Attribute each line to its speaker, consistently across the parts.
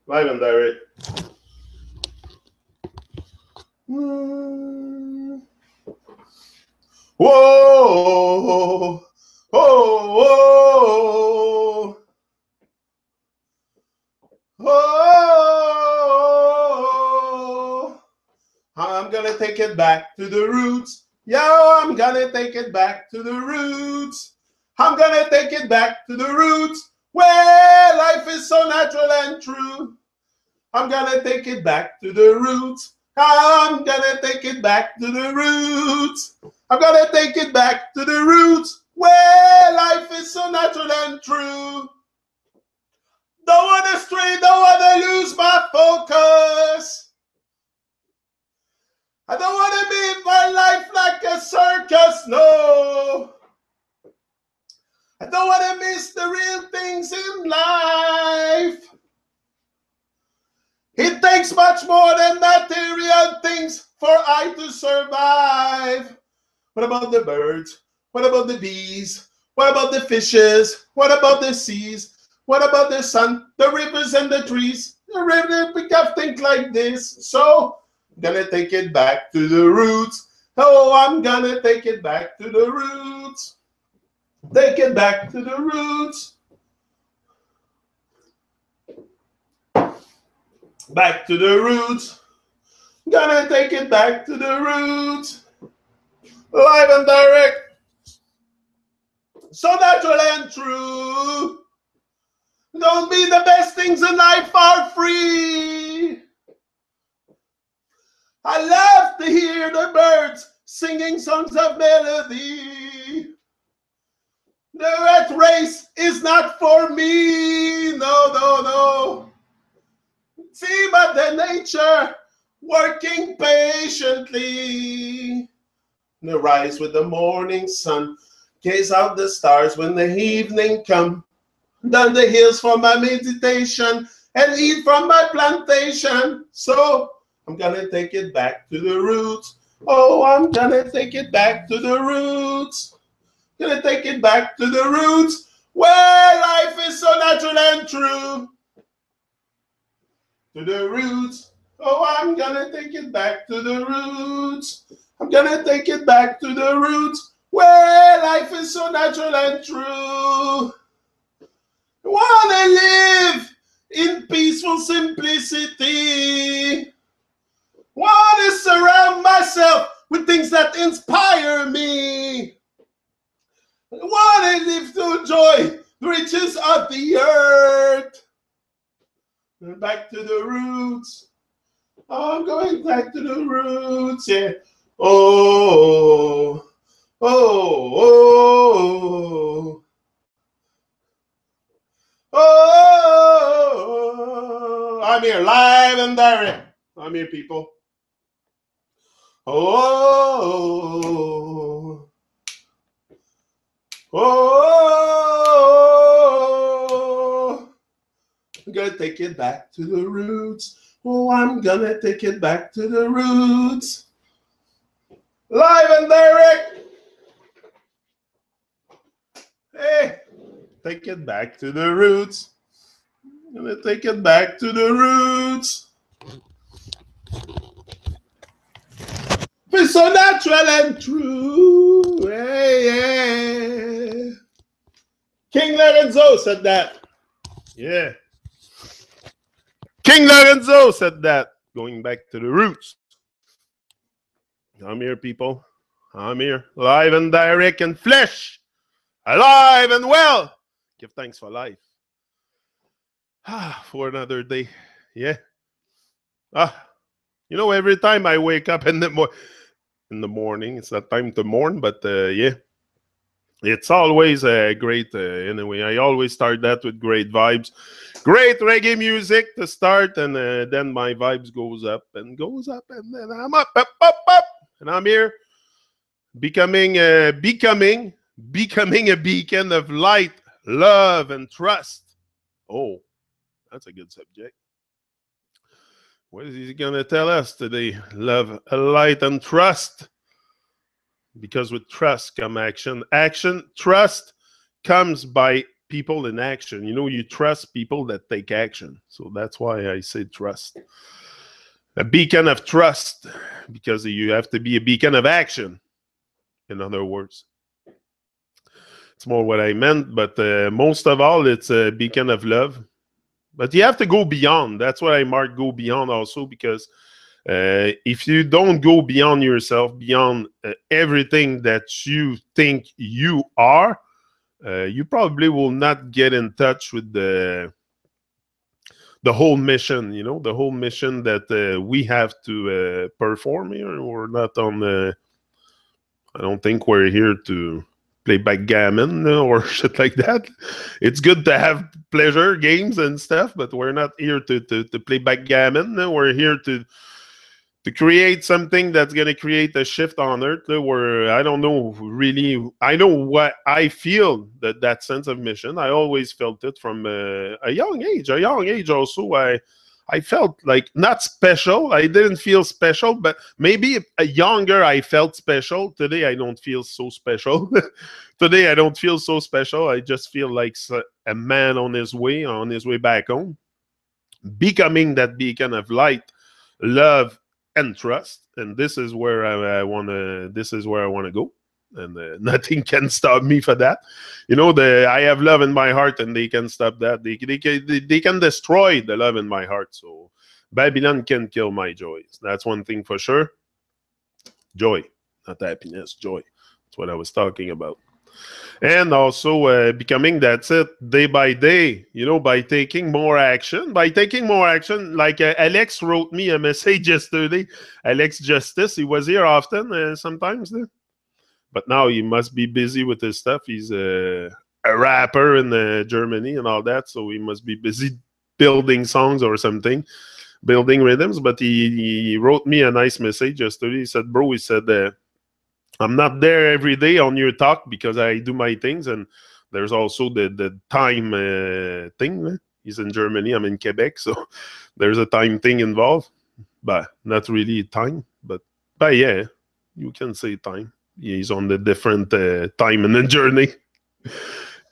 Speaker 1: Live and direct. Whoa, whoa, whoa. I'm gonna take it back to the roots. Yo, I'm gonna take it back to the roots. I'm gonna take it back to the roots where life is so natural and true. I'm gonna take it back to the roots. I'm gonna take it back to the roots. I'm gonna take it back to the roots where life is so natural and true. Don't wanna stray, don't wanna lose my focus. I don't wanna live my life like a circus, no. I don't wanna miss the real things in life. It takes much more than material things for I to survive. What about the birds? What about the bees? What about the fishes? What about the seas? What about the sun, the rivers and the trees? We can think like this. So I'm gonna take it back to the roots. Oh, I'm gonna take it back to the roots. Take it back to the roots. Back to the roots. Gonna take it back to the roots. Live and direct. So natural and true. Don't be the best things in life are free. I love to hear the birds singing songs of melody. The rat race is not for me. No, no, no. See Mother Nature working patiently. The rise with the morning sun, gaze out the stars when the evening come. Down the hills for my meditation and eat from my plantation. So I'm gonna take it back to the roots. Oh, I'm gonna take it back to the roots. Gonna take it back to the roots where life is so natural and true. To the roots. Oh, I'm gonna take it back to the roots. I'm gonna take it back to the roots where life is so natural and true. I wanna live in peaceful simplicity. Wanna surround myself with things that inspire me. I wanna live to enjoy the riches of the earth. Back to the roots. Oh, I'm going back to the roots, yeah. Oh, oh, oh, oh. I'm here live and direct. I'm here, people. Oh, oh. I'm gonna take it back to the roots. Oh, I'm gonna take it back to the roots. Live and direct. Hey, take it back to the roots. I'm gonna take it back to the roots. It's so natural and true. Hey, yeah. King Lorenzo said that. Yeah. King Lorenzo said that. Going back to the roots. I'm here, people. I'm here. Live and direct and flesh. Alive and well. Give thanks for life. For another day. Yeah. You know, every time I wake up in the morning, it's not time to mourn, but yeah. It's always great. Anyway, I always start that with great vibes. Great reggae music to start, and then my vibes goes up, and then I'm up, and I'm here becoming a beacon of light, love, and trust. Oh, that's a good subject. What is he going to tell us today? Love, light, and trust. Because with trust come action. Trust comes by people in action. You trust people that take action. So that's why I say trust. A beacon of trust, because you have to be a beacon of action, in other words. It's more what I meant, but most of all, it's a beacon of love. But you have to go beyond. That's what I mark go beyond also, because if you don't go beyond yourself, beyond everything that you think you are, you probably will not get in touch with the whole mission, the whole mission that we have to perform here. We're not on I don't think we're here to play backgammon or shit like that. It's good to have pleasure games and stuff, but we're not here to play backgammon. We're here to create something that's going to create a shift on Earth where I don't know really. I know what I feel, that sense of mission. I always felt it from a young age. A young age also, I felt like not special. I didn't feel special, but maybe a younger I felt special. Today I don't feel so special. Today I don't feel so special. I just feel like a man on his way back home, becoming that beacon of light, love, and trust. And this is where I want to go, and nothing can stop me for that. I have love in my heart, and they can stop that. They can destroy the love in my heart. So Babylon can kill my joy. That's one thing for sure. Joy, not happiness, joy. That's what I was talking about. And also becoming, that's it, day by day, by taking more action. Like Alex wrote me a message yesterday. Alex Justice, he was here often sometimes. But now he must be busy with his stuff. He's a rapper in Germany and all that. So he must be busy building songs or something, building rhythms. But he wrote me a nice message yesterday. He said, bro, I'm not there every day on your talk because I do my things, and there's also the time thing. He's in Germany, I'm in Quebec, so there's a time thing involved, but not really time. But yeah, you can say time. He's on the different time in the journey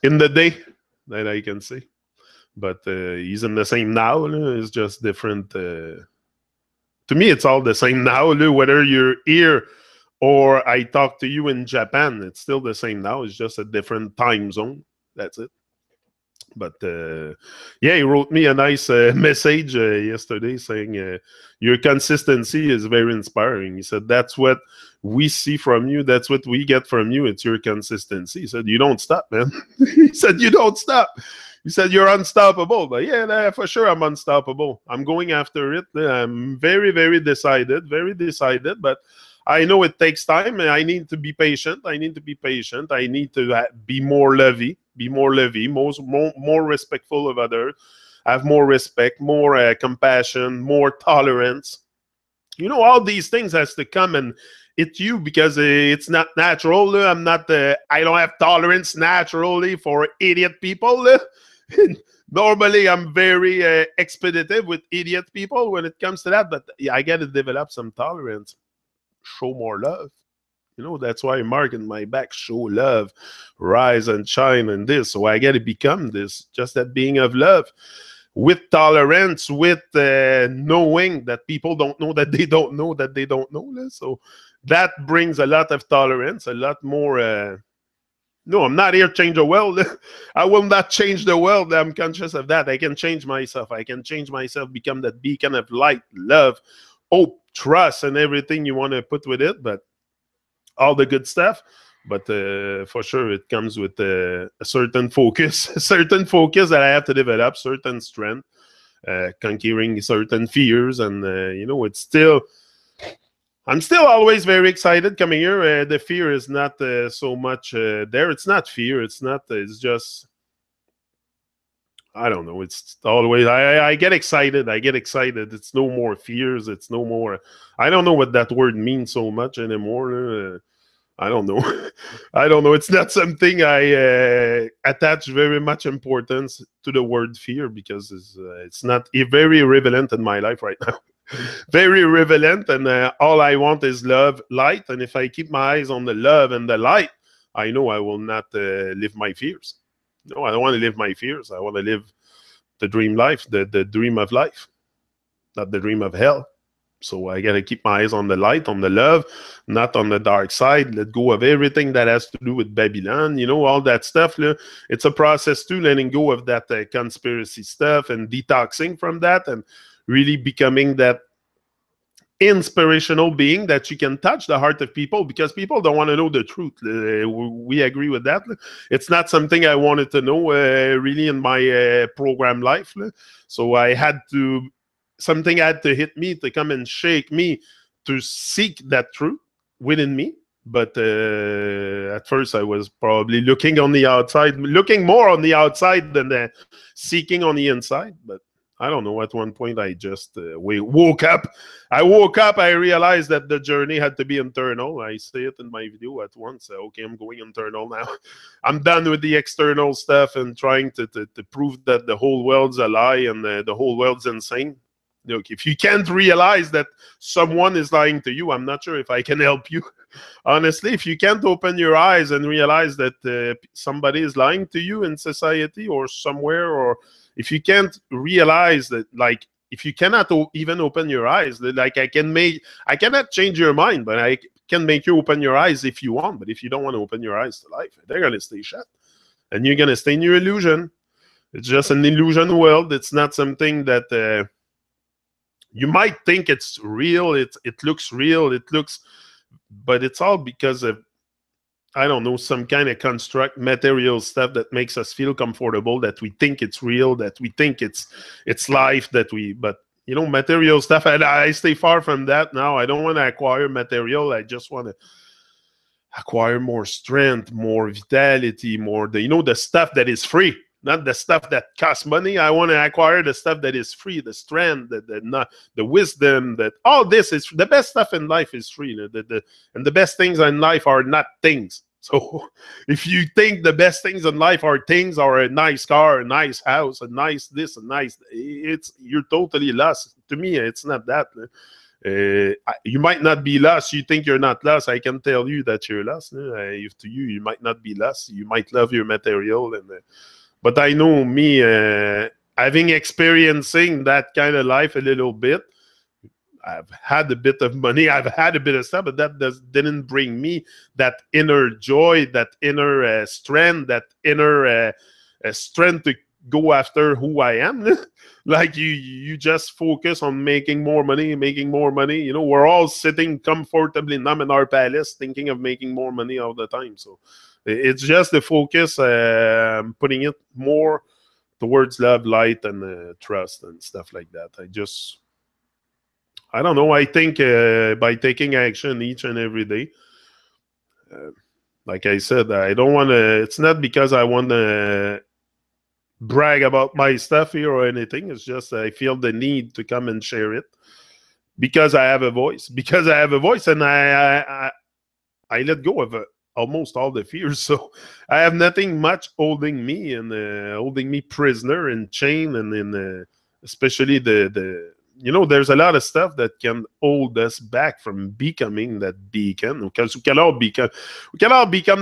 Speaker 1: in the day, that I can say. But he's in the same now. It's just different. To me, it's all the same now. Whether you're here or I talk to you in Japan, it's still the same now. It's just a different time zone. That's it. But yeah, he wrote me a nice message yesterday saying your consistency is very inspiring. He said, that's what we see from you. That's what we get from you. It's your consistency. He said, you don't stop, man. He said, you don't stop. He said, you're unstoppable. But yeah, for sure, I'm unstoppable. I'm going after it. I'm very, very decided, but I know it takes time, and I need to be patient. I need to be more lovey, more respectful of others, have more respect, more compassion, more tolerance. All these things has to come and hit you because it's not natural. I don't have tolerance naturally for idiot people. Normally, I'm very expeditive with idiot people when it comes to that, but I got to develop some tolerance. Show more love. That's why I mark in my back, show love, rise and shine in this. So I got to become this, just that being of love, with tolerance, with knowing that people don't know that they don't know that they don't know. So that brings a lot of tolerance, a lot more. No, I'm not here to change the world. I will not change the world. I'm conscious of that. I can change myself. Become that beacon of light, love, hope, trust, and everything you want to put with it, but all the good stuff. But for sure, it comes with a certain focus, that I have to develop, certain strength, conquering certain fears, and it's still. I'm still always very excited coming here. The fear is not so much there. It's not fear. It's not. It's just. I don't know. It's always I get excited. It's no more fears. It's no more. I don't know what that word means so much anymore. I don't know. I don't know. It's not something I attach very much importance to the word fear because it's not very irrelevant in my life right now. Very irrelevant, and all I want is love, light. And if I keep my eyes on the love and the light, I know I will not live my fears. No, I don't want to live my fears. I want to live the dream life, the dream of life, not the dream of hell. So I got to keep my eyes on the light, on the love, not on the dark side. Let go of everything that has to do with Babylon, all that stuff. It's a process too, letting go of that conspiracy stuff and detoxing from that and really becoming that inspirational being that you can touch the heart of people, because people don't want to know the truth. We agree with that. It's not something I wanted to know really in my program life. So I had to, something had to hit me to come and shake me to seek that truth within me. But at first I was probably looking on the outside, looking more on the outside than seeking on the inside. But I don't know. At one point, I just woke up. I woke up. I realized that the journey had to be internal. I say it in my video at once. Okay, I'm going internal now. I'm done with the external stuff and trying to prove that the whole world's a lie and the whole world's insane. Look, if you can't realize that someone is lying to you, I'm not sure if I can help you. Honestly, if you can't open your eyes and realize that somebody is lying to you in society or somewhere, or if you can't realize that, like, if you cannot even open your eyes, like, I cannot change your mind, but I can make you open your eyes if you want. But if you don't want to open your eyes to life, they're going to stay shut. And you're going to stay in your illusion. It's just an illusion world. It's not something that you might think it's real. It looks real. But it's all because of, I don't know, some kind of construct, material stuff that makes us feel comfortable, that we think it's real, that we think it's life, but material stuff. I stay far from that now. I don't want to acquire material. I just want to acquire more strength, more vitality, more the stuff that is free, not the stuff that costs money. I want to acquire the stuff that is free, the strength, the wisdom, that all this is the best stuff in life is free. And the best things in life are not things. So if you think the best things in life are things, or a nice car, a nice house, a nice this, a nice, you're totally lost. To me, it's not that. You might not be lost. You think you're not lost. I can tell you that you're lost. If to you might not be lost. You might love your material, but I know me, having experiencing that kind of life a little bit. I've had a bit of money, I've had a bit of stuff, but that didn't bring me that inner joy, that inner strength, that inner strength to go after who I am. Like you just focus on making more money. We're all sitting comfortably numb in our palace thinking of making more money all the time. So it's just the focus, putting it more towards love, light, and trust and stuff like that. I don't know. I think by taking action each and every day, like I said, I don't want to, it's not because I want to brag about my stuff here or anything. It's just I feel the need to come and share it because I have a voice. And I let go of almost all the fears. So I have nothing much holding me and holding me prisoner and chain, and in especially there's a lot of stuff that can hold us back from becoming that beacon, because we can all become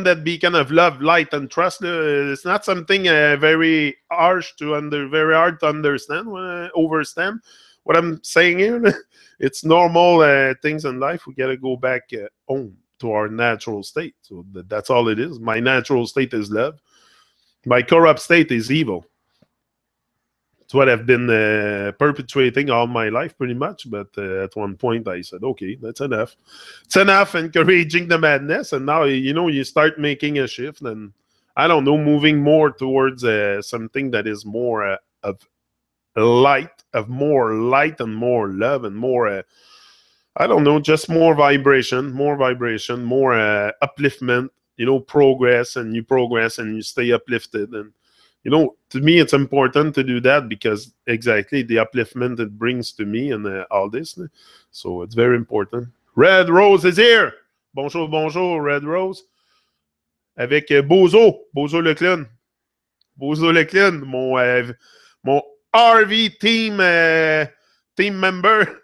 Speaker 1: that beacon of love, light, and trust. It's not something very hard to understand, overstand what I'm saying here. It's normal things in life. We gotta go back home to our natural state. So that's all it is. My natural state is love. My corrupt state is evil. It's what I've been perpetuating all my life, pretty much. But at one point, I said, okay, that's enough. It's enough encouraging the madness. And now, you start making a shift, and I don't know, moving more towards something that is more of light, and more love, and more, I don't know, just more vibration, more upliftment, progress, and you stay uplifted. And to me, it's important to do that because exactly the upliftment it brings to me and all this. So it's very important. Red Rose is here. Bonjour, Red Rose. Avec Bozo le clown. Bozo le clown, mon RV team member.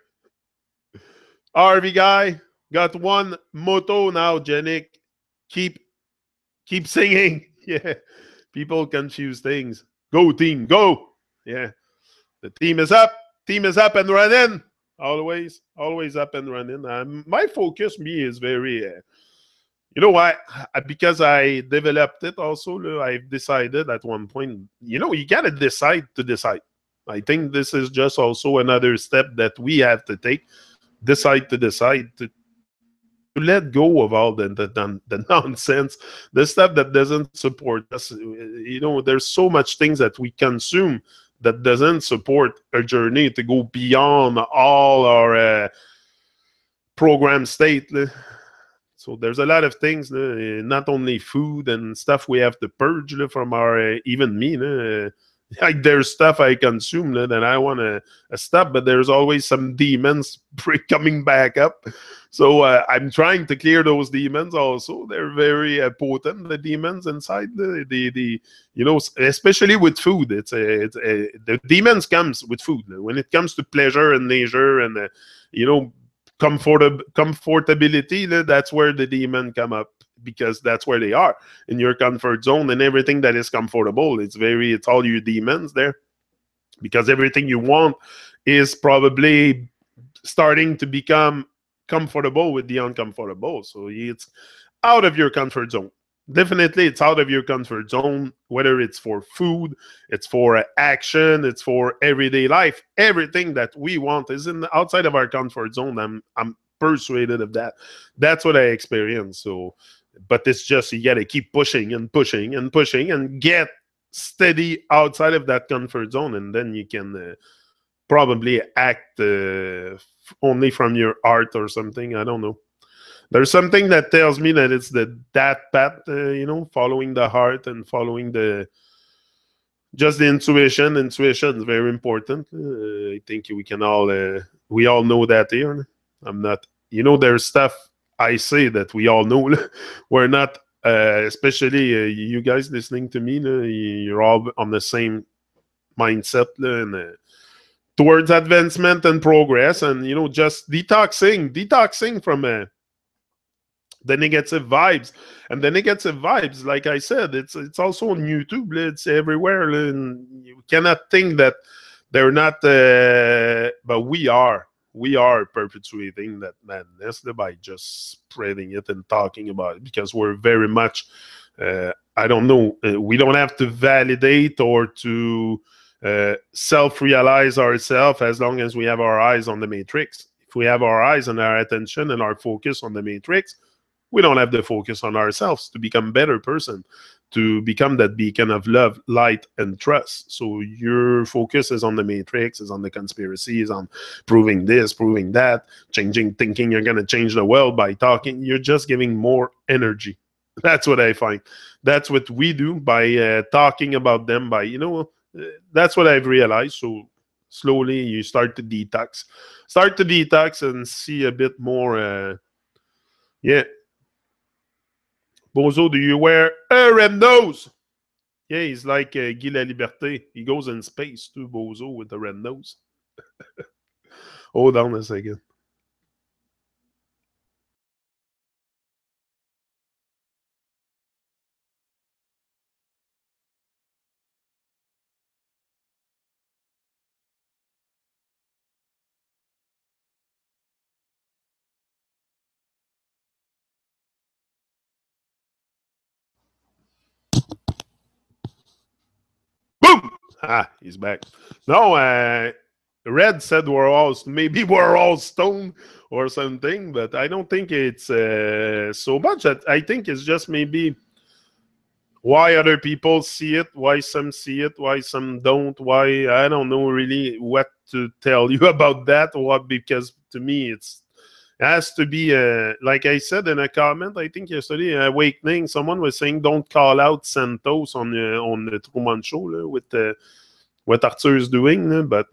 Speaker 1: RV guy. Got one moto now, Jenik. Keep singing. Yeah. People confuse things. Go team, go. Yeah. The team is up. Team is up and running. Always up and running. My focus, me, is very, you know why? Because I developed it also. I've decided at one point, you got to decide to decide. I think this is just also another step that we have to take. Decide to decide to let go of all the nonsense, the stuff that doesn't support us. There's so much things that we consume that doesn't support our journey to go beyond all our program state. So there's a lot of things, not only food and stuff we have to purge from our, even me. Like there's stuff I consume that I want to stop, but there's always some demons coming back up. So I'm trying to clear those demons also. They're very potent, the demons inside especially with food. The demons comes with food. When it comes to pleasure and leisure and, comfortability, that's where the demon come up, because that's where they are, in your comfort zone, and everything that is comfortable, it's all your demons there, because everything you want is probably starting to become comfortable with the uncomfortable. So it's out of your comfort zone. Definitely, it's out of your comfort zone, whether it's for food, it's for action, it's for everyday life. Everything that we want is outside of our comfort zone. I'm persuaded of that. That's what I experience. So, but it's just, you got to keep pushing and pushing and pushing and get steady outside of that comfort zone, and then you can probably act only from your heart or something. I don't know. There's something that tells me that it's that path, following the heart and following just the intuition. Intuition is very important. I think we all know that here. I'm not, there's stuff I say that we all know. We're not, especially you guys listening to me, you're all on the same mindset, and towards advancement and progress, and just detoxing from the negative vibes. And the negative vibes, like I said, it's also on YouTube. It's everywhere, and you cannot think that they're not. But we are perpetuating that madness by just spreading it and talking about it, because we're very much. I don't know. We don't have to validate or to self-realize ourselves, as long as we have our eyes on the matrix. If we have our eyes and our attention and our focus on the matrix, we don't have the focus on ourselves to become a better person, to become that beacon of love, light, and trust. So your focus is on the matrix, is on the conspiracy, is on proving this, proving that, thinking you're going to change the world by talking. You're just giving more energy. That's what I find. That's what we do by talking about them, that's what I've realized. So slowly you start to detox and see a bit more. Yeah. Bozo, do you wear a red nose? Yeah, he's like Guy La Liberté. He goes in space too, Bozo, with the red nose. Hold on a second. Boom! Ah, he's back. No, Red said we're all stoned or something, but I don't think it's so much. I think it's just maybe why other people see it, why some see it, why some don't, why I don't know really what to tell you about that. What, because to me it has to be like I said in a comment, I think yesterday, Awakening, someone was saying don't call out Santos on the Truman Show with what Arthur is doing, but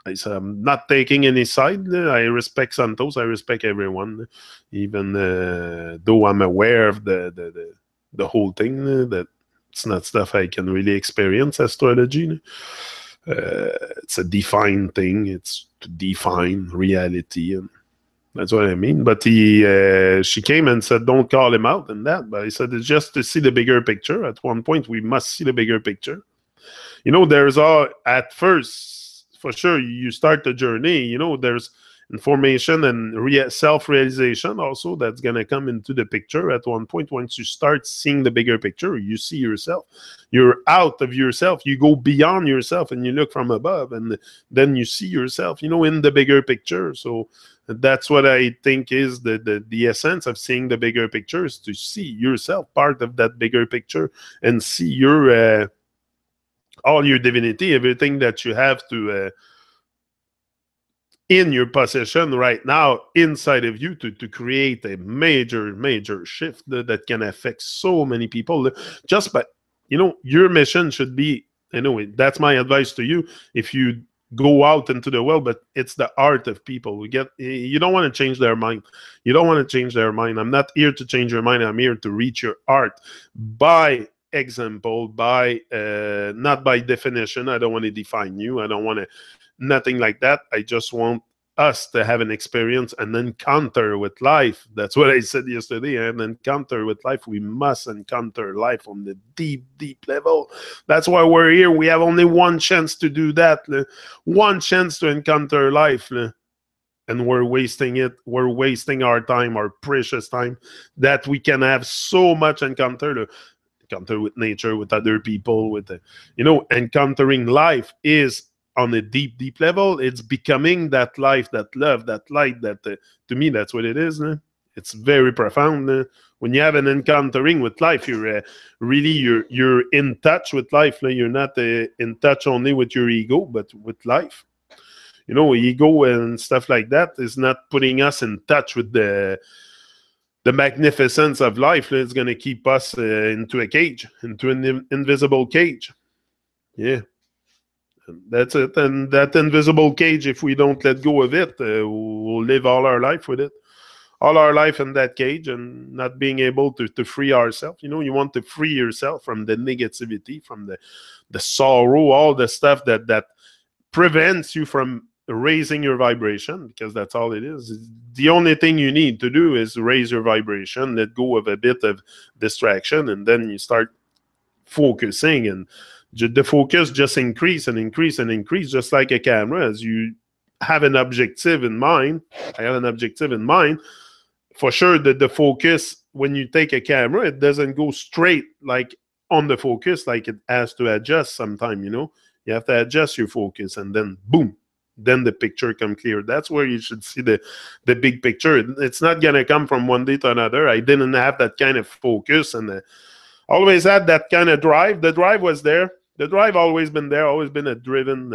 Speaker 1: I said I'm not taking any side. I respect Santos. I respect everyone, even though I'm aware of the whole thing. That it's not stuff I can really experience. Astrology, it's a defined thing. It's to define reality, and That's what I mean. But she came and said, "Don't call him out," and that. But I said, "It's just to see the bigger picture. At one point, we must see the bigger picture." There's all at first, for sure. You start the journey. There's information and self-realization also that's gonna come into the picture at one point. Once you start seeing the bigger picture, you see yourself. You're out of yourself. You go beyond yourself and you look from above, and then you see yourself. In the bigger picture. So that's what I think is the essence of seeing the bigger picture, is to see yourself part of that bigger picture and see your all your divinity, everything that you have to in your possession right now inside of you to create a major shift that can affect so many people. Just by your mission should be, anyway, that's my advice to you. If you go out into the world, but it's the art of people. You don't want to change their mind. You don't want to change their mind. I'm not here to change your mind. I'm here to reach your art by example, by not by definition. I don't want to define you. I don't want to, nothing like that. I just want us to have an experience and encounter with life. That's what I said yesterday. And encounter with life. We must encounter life on the deep level. That's why we're here. We have only one chance to do that. One chance to encounter life. And we're wasting it. We're wasting our time, our precious time, that we can have so much encounter with nature, with other people, with encountering life is on a deep level. It's becoming that life, that love, that light. That to me, that's what it is. It's very profound. When you have an encountering with life, you're really you're in touch with life. You're not in touch only with your ego, but with life. Ego and stuff like that is not putting us in touch with the magnificence of life. It's going to keep us into a cage, into an invisible cage. Yeah. That's it. And that invisible cage, if we don't let go of it, we'll live all our life with it. All our life in that cage and not being able to free ourselves. You want to free yourself from the negativity, from the sorrow, all the stuff that prevents you from raising your vibration, because that's all it is. The only thing you need to do is raise your vibration, let go of a bit of distraction, and then you start focusing, and the focus just increase and increase and increase, just like a camera. As you have an objective in mind, I have an objective in mind, for sure that the focus, when you take a camera, it doesn't go straight like on the focus, like it has to adjust sometime. You have to adjust your focus, and then boom, then the picture come clear. That's where you should see the big picture. It's not gonna come from one day to another. I didn't have that kind of focus, and always had that kind of drive. The drive was there. The drive always been there. Always been a driven,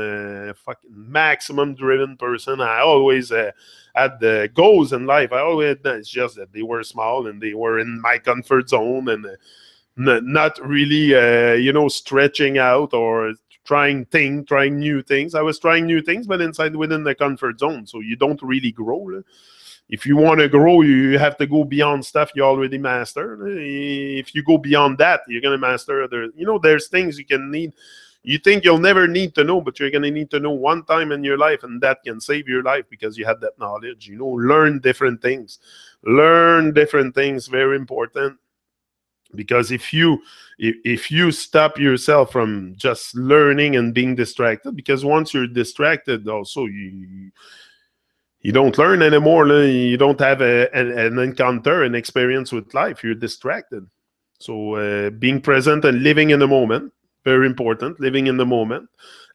Speaker 1: fucking maximum driven person. I always had the goals in life. It's just that they were small and they were in my comfort zone, and not really, stretching out or trying new things. I was trying new things, but within the comfort zone. So you don't really grow. If you want to grow, you have to go beyond stuff you already master. If you go beyond that, you're going to master other. There's things you can need. You think you'll never need to know, but you're going to need to know one time in your life, and that can save your life because you have that knowledge. Learn different things. Learn different things, very important. Because if you stop yourself from just learning and being distracted, because once you're distracted, also you don't learn anymore. You don't have an encounter, an experience with life. You're distracted. So being present and living in the moment, very important. Living in the moment,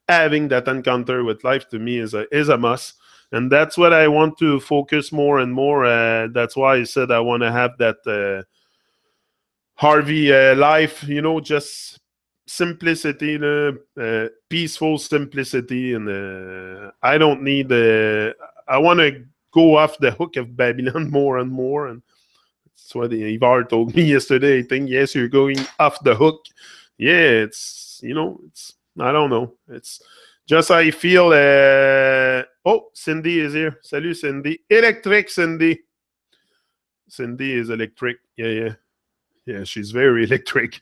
Speaker 1: having that encounter with life, to me is a must. And that's what I want to focus more and more. That's why I said I want to have that Harvey life, just simplicity, peaceful simplicity. And I don't need I want to go off the hook of Babylon more and more. And that's what Ivar told me yesterday. I think, yes, you're going off the hook. Yeah, it's I don't know. It's just I feel. Oh, Cindy is here. Salut, Cindy. Electric, Cindy. Cindy is electric. Yeah. Yeah, she's very electric.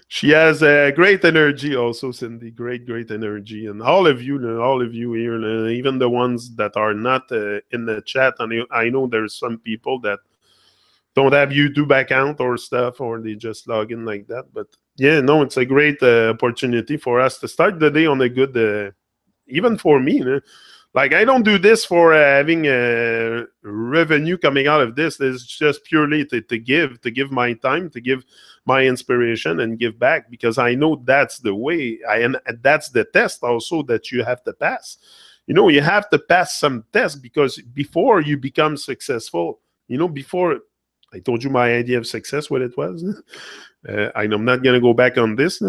Speaker 1: She has great energy also, Cindy. Great energy. And all of you here, even the ones that are not in the chat. And I know there's some people that don't have YouTube account or stuff, or they just log in like that. But yeah, no, it's a great opportunity for us to start the day on a good, even for me. Like, I don't do this for having revenue coming out of this. It's just purely to give my time, to give my inspiration, and give back, because I know that's the way. And that's the test also that you have to pass. You have to pass some tests, because before you become successful, before I told you my idea of success, what it was. I'm not going to go back on this,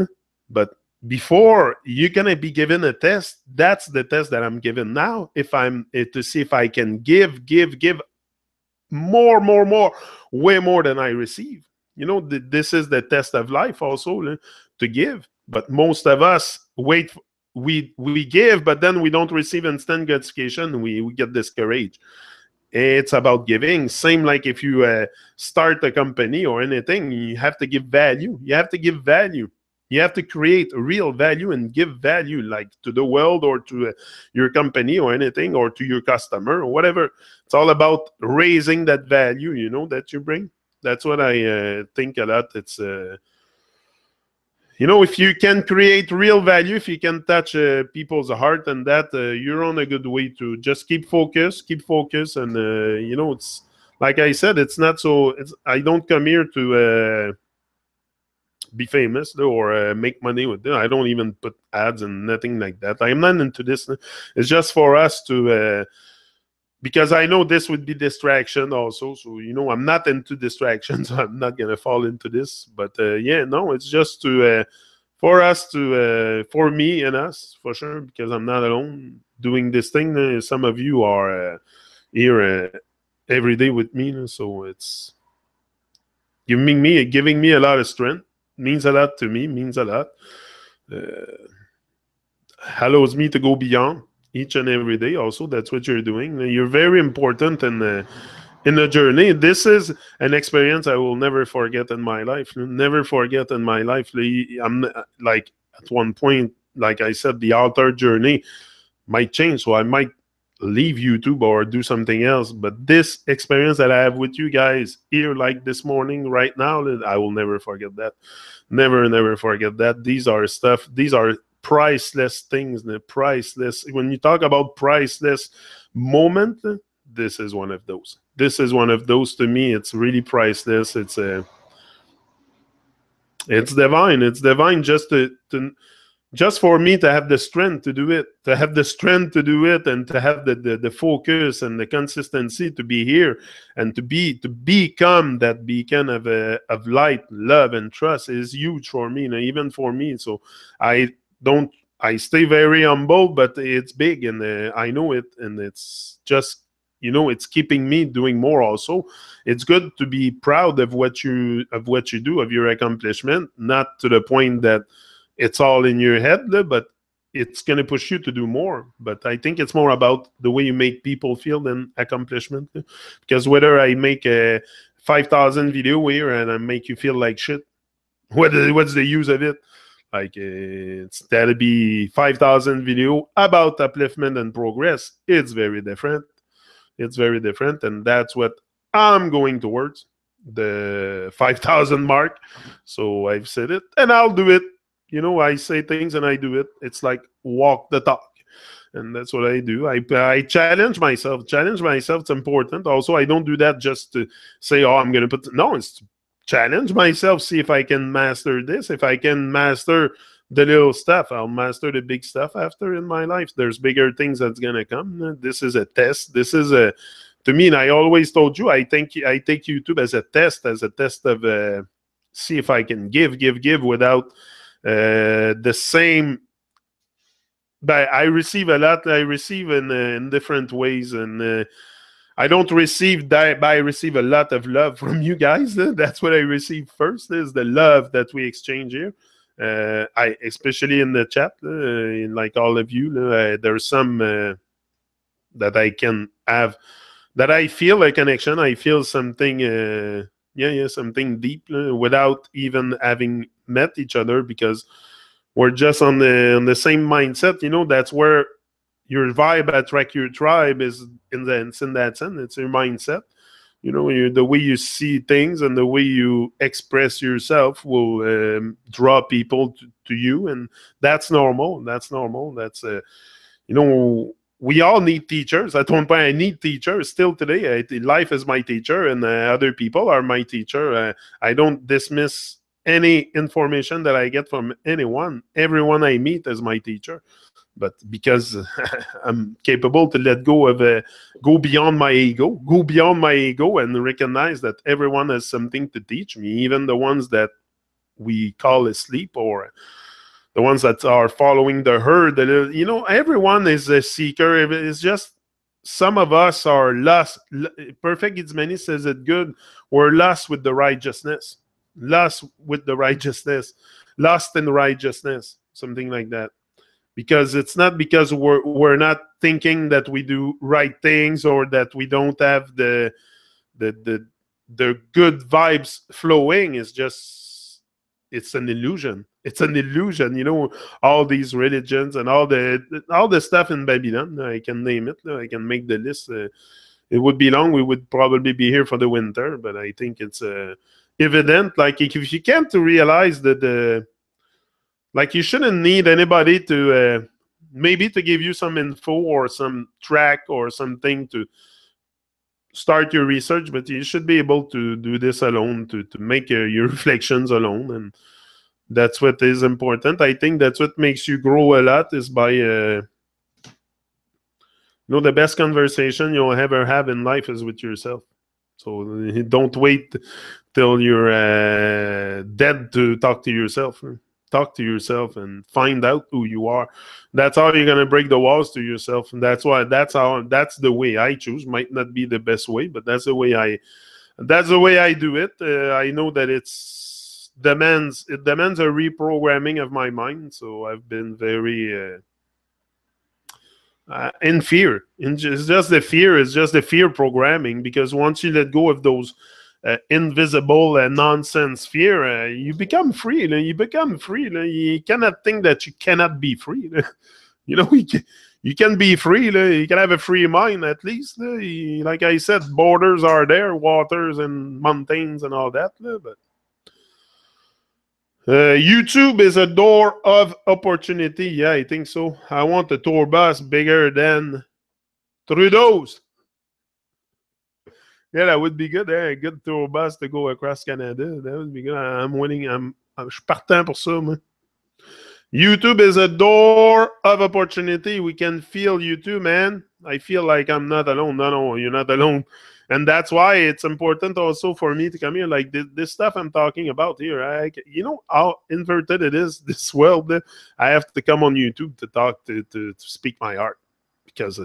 Speaker 1: but before you're going to be given a test, that's the test that I'm given now. If I'm to see if I can give more, way more than I receive. This is the test of life also, to give. But most of us wait. We give, but then we don't receive instant gratification. We get discouraged. It's about giving. Same like if you start a company or anything, you have to give value. You have to give value. You have to create real value and give value, like to the world, or to your company or anything, or to your customer or whatever. It's all about raising that value, that you bring. That's what I think a lot. It's if you can create real value, if you can touch people's heart, and that, you're on a good way to just keep focus, and it's like I said, it's not so. I don't come here to be famous, or make money with it. I don't even put ads and nothing like that. I'm not into this. It's just for us to. Because I know this would be distraction also. So, I'm not into distractions. So I'm not going to fall into this. But yeah, no, it's just for us for me and us, for sure, because I'm not alone doing this thing. Some of you are here every day with me. So it's giving me a lot of strength. Means a lot to me, means a lot. Allows me to go beyond each and every day. Also, that's what you're doing. You're very important in the journey. This is an experience I will never forget in my life. Never forget in my life. I'm like, at one point, like I said, the altar journey might change, so I might leave YouTube or do something else. But this experience that I have with you guys here, like this morning, right now, I will never forget that. Never forget that. These are priceless things. Priceless. When you talk about priceless moment, this is one of those. This is one of those. To me, it's really priceless. It's divine. It's divine, just for me to have the strength to do it, and to have the focus and the consistency to be here, and to become that beacon of light, love, and trust is huge for me, and even for me. So I stay very humble, but it's big, and I know it, and it's just, it's keeping me doing more. Also, it's good to be proud of what you do, of your accomplishment, not to the point that it's all in your head, but it's going to push you to do more. But I think it's more about the way you make people feel than accomplishment. Because whether I make a 5,000 video here and I make you feel like shit, what's the use of it? Like, it's that'll be 5,000 video about upliftment and progress. It's very different. And that's what I'm going towards, the 5,000 mark. So I've said it, and I'll do it. I say things and I do it. It's like walk the talk. And that's what I do. I challenge myself. It's important. Also, I don't do that just to say, oh, I'm going to put... No, it's to challenge myself, see if I can master this. If I can master the little stuff, I'll master the big stuff after in my life. There's bigger things that's going to come. This is a test. This is a... To me, and I always told you, I take YouTube as a test of... see if I can give without... the same, but I receive a lot. I receive in different ways, and I don't receive that, but I receive a lot of love from you guys. That's what I receive first, is the love that we exchange here. I especially in the chat, like all of you, there's some that I can have, that I feel a connection. I feel something. yeah, something deep without even having met each other, because we're just on the same mindset. That's where your vibe attract your tribe is it's in that sense. It's your mindset. The way you see things and the way you express yourself will draw people to you, and that's normal. That's normal. That's we all need teachers. At one point, I need teachers still today. Life is my teacher, and other people are my teacher. I don't dismiss any information that I get from anyone. Everyone I meet is my teacher. But because I'm capable to let go of go beyond my ego, and recognize that everyone has something to teach me, even the ones that we call asleep, or the ones that are following the herd. Everyone is a seeker. It's just some of us are lost. Perfect Itzmani says it good. We're lost with the righteousness. Lost with the righteousness. Lost in righteousness. Something like that. Because it's not because we're not thinking that we do right things, or that we don't have the the good vibes flowing. It's an illusion. It's an illusion. All these religions and all the stuff in Babylon. I can name it. I can make the list. It would be long. We would probably be here for the winter, but I think it's evident. Like, if you can't realize that like, you shouldn't need anybody to maybe to give you some info or some track or something to start your research, but you should be able to do this alone, to make your reflections alone. And that's what is important. I think that's what makes you grow a lot, is by the best conversation you'll ever have in life is with yourself. So don't wait till you're dead to talk to yourself. Talk to yourself and find out who you are. That's how you're gonna break the walls to yourself. And that's the way I choose. Might not be the best way, but that's the way I do it. I know that it demands a reprogramming of my mind. So I've been very in fear. It's just the fear. It's just the fear programming. Because once you let go of those invisible nonsense fear, you become free. You become free. You cannot think that you cannot be free. You can be free. You can have a free mind, at least. Like I said, borders are there, waters and mountains and all that. But YouTube is a door of opportunity. Yeah, I think so. I want a tour bus bigger than Trudeau's. Yeah, that would be good. A good tour bus to go across Canada. That would be good. I'm winning. Je suis partant pour ça, moi. YouTube is a door of opportunity. We can feel you too, man. I feel like I'm not alone. No, you're not alone. And that's why it's important also for me to come here. Like this stuff I'm talking about here. You know how inverted it is, this world. I have to come on YouTube to talk, to speak my heart. Because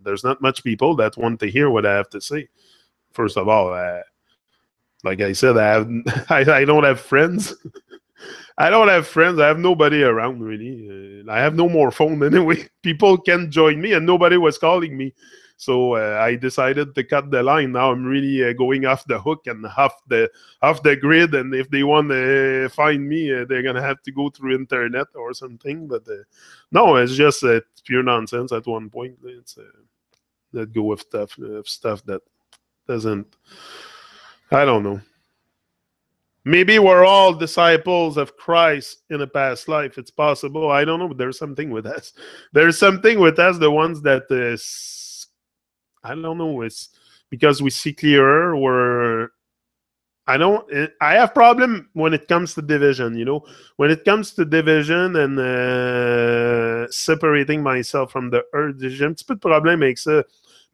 Speaker 1: there's not much people that want to hear what I have to say. First of all, like I said, I don't have friends. I don't have friends. I have nobody around, really. I have no more phone anyway. People can join me, and nobody was calling me. So I decided to cut the line. Now I'm really going off the hook and off the grid. And if they want to find me, they're gonna have to go through internet or something. But no, it's just pure nonsense. At one point, it's let go of stuff that doesn't. I don't know. Maybe we're all disciples of Christ in a past life. It's possible. I don't know. But there's something with us. There's something with us. The ones that I don't know. It's because we see clearer. I have problem when it comes to division. When it comes to division and separating myself from the earth, j'ai un petit peu de problème avec ça.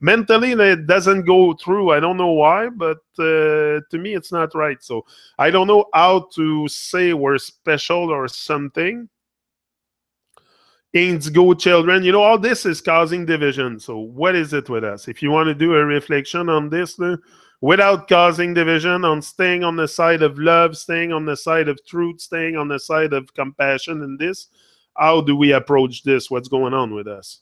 Speaker 1: Mentally, it doesn't go through. I don't know why, but to me, it's not right. So I don't know how to say we're special or something. Indigo children, all this is causing division. So what is it with us? If you want to do a reflection on this, without causing division, on staying on the side of love, staying on the side of truth, staying on the side of compassion in this, how do we approach this? What's going on with us?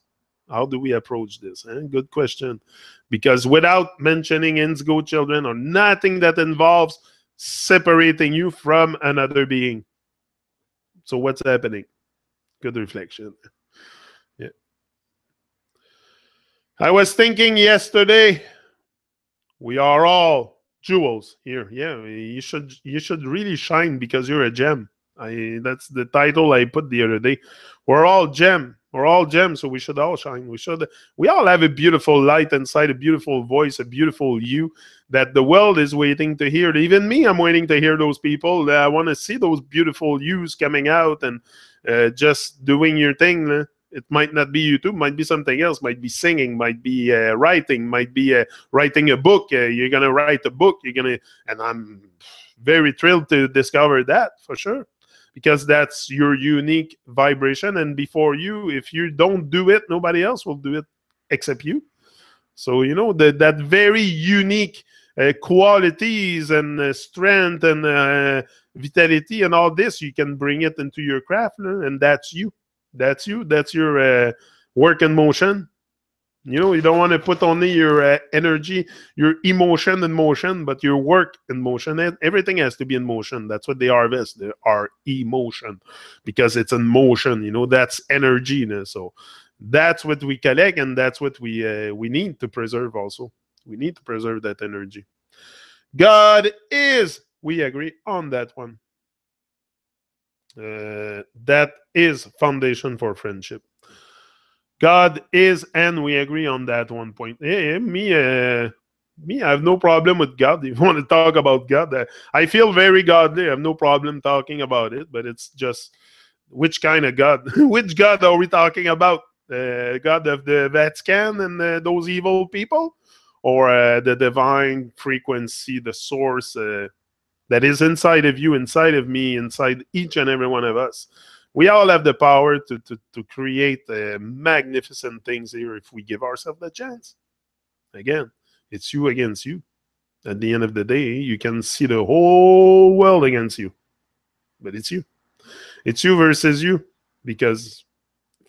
Speaker 1: How do we approach this? Good question. Because without mentioning indigo children or nothing that involves separating you from another being. So what's happening? Good reflection. Yeah. I was thinking yesterday, we are all jewels here. Yeah, you should really shine because you're a gem. That's the title I put the other day. We're all gem. We're all gems, so we should all shine. We all have a beautiful light inside, a beautiful voice, a beautiful you that the world is waiting to hear. Even me, I'm waiting to hear those people. I want to see those beautiful yous coming out and just doing your thing. It might not be YouTube, might be something else, might be singing, might be writing, might be writing a book. You're going to write a book. And I'm very thrilled to discover that for sure, because that's your unique vibration. And before you, if you don't do it, nobody else will do it except you. So, that very unique qualities and strength and vitality and all this, you can bring it into your craft, and that's you. That's you. That's your work in motion. You don't want to put only your energy, your emotion in motion, but your work in motion. And everything has to be in motion. That's what they harvest. They are emotion because it's in motion. That's energy. So that's what we collect, and that's what we need to preserve also. We need to preserve that energy. God is. We agree on that one. That is foundation for friendship. God is, and we agree on that one point. Me, I have no problem with God. If you want to talk about God, I feel very godly. I have no problem talking about it, but it's just which kind of God? Which God are we talking about? God of the Vatican and those evil people? Or the divine frequency, the source that is inside of you, inside of me, inside each and every one of us? We all have the power to create magnificent things here if we give ourselves the chance. Again, it's you against you. At the end of the day, you can see the whole world against you. But it's you. It's you versus you. Because,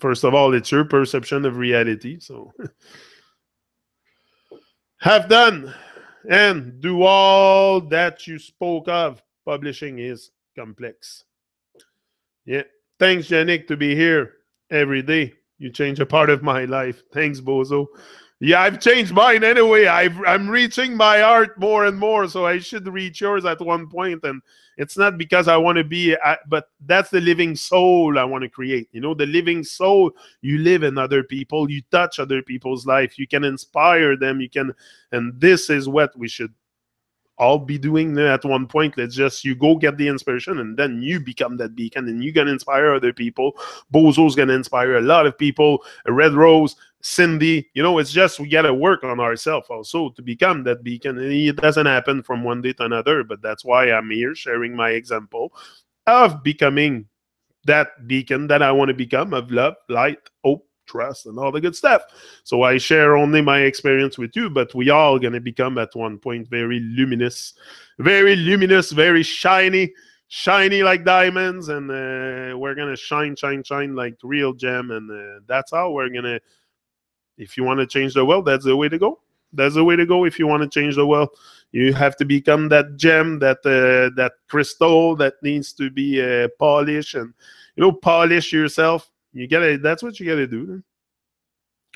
Speaker 1: first of all, it's your perception of reality. So, have done and do all that you spoke of. Publishing is complex. Yeah. Thanks, Yannick, to be here every day. You change a part of my life. Thanks, Bozo. Yeah, I've changed mine anyway. I'm reaching my heart more and more, so I should reach yours at one point. And it's not because I want to be, but that's the living soul I want to create. The living soul, you live in other people, you touch other people's life, you can inspire them, and this is what we should all be doing at one point. Let's just, you go get the inspiration and then you become that beacon and you're going to inspire other people. Bozo's going to inspire a lot of people. Red Rose, Cindy, it's just, we got to work on ourselves also to become that beacon. And it doesn't happen from one day to another, but that's why I'm here sharing my example of becoming that beacon that I want to become, of love, light, hope, trust, and all the good stuff. So I share only my experience with you, but we all going to become at one point very luminous, very shiny like diamonds, and we're going to shine like real gem, and that's how we're going to, if you want to change the world, that's the way to go. That's the way to go if you want to change the world. You have to become that gem, that crystal that needs to be polished, and polish yourself. That's what you gotta do.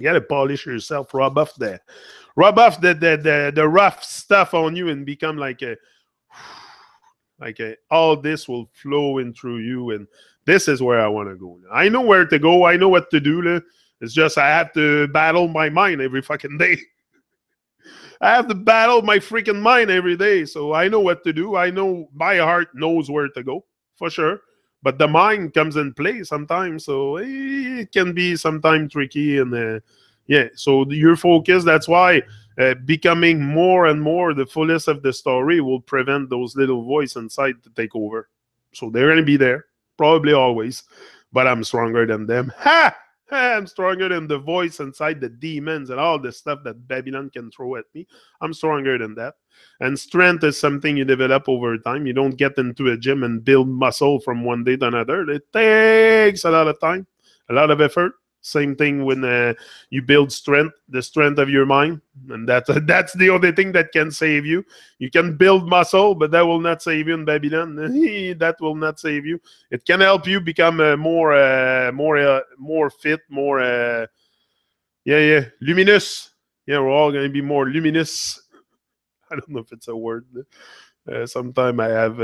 Speaker 1: You gotta polish yourself, rub off the rough stuff on you, and become like all this will flow in through you, and this is where I want to go. I know where to go. I know what to do. It's just I have to battle my mind every fucking day. I have to battle my freaking mind every day. So I know what to do. I know my heart knows where to go, for sure. But the mind comes in play sometimes. So it can be sometimes tricky. And so your focus, that's why becoming more and more the fullest of the story will prevent those little voices inside to take over. So they're going to be there, probably always. But I'm stronger than them. Ha! I'm stronger than the voice inside, the demons and all the stuff that Babylon can throw at me. I'm stronger than that. And strength is something you develop over time. You don't get into a gym and build muscle from one day to another. It takes a lot of time, a lot of effort. Same thing when you build strength, the strength of your mind, and that's the only thing that can save you. You can build muscle, but that will not save you in Babylon. That will not save you. It can help you become more fit, more luminous. Yeah, we're all going to be more luminous. I don't know if it's a word. Sometimes I have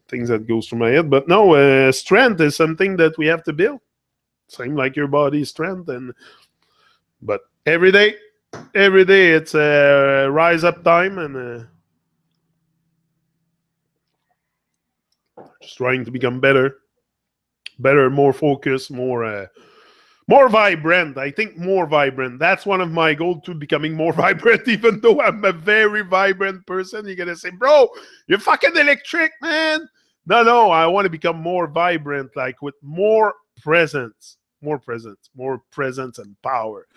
Speaker 1: things that goes through my head, but no, strength is something that we have to build. Same like your body's strength, but every day it's a rise up time, and just trying to become better, more focused, more vibrant. I think more vibrant. That's one of my goals to becoming more vibrant. Even though I'm a very vibrant person, you're gonna say, "Bro, you're fucking electric, man." No. I want to become more vibrant, like with more presence, and power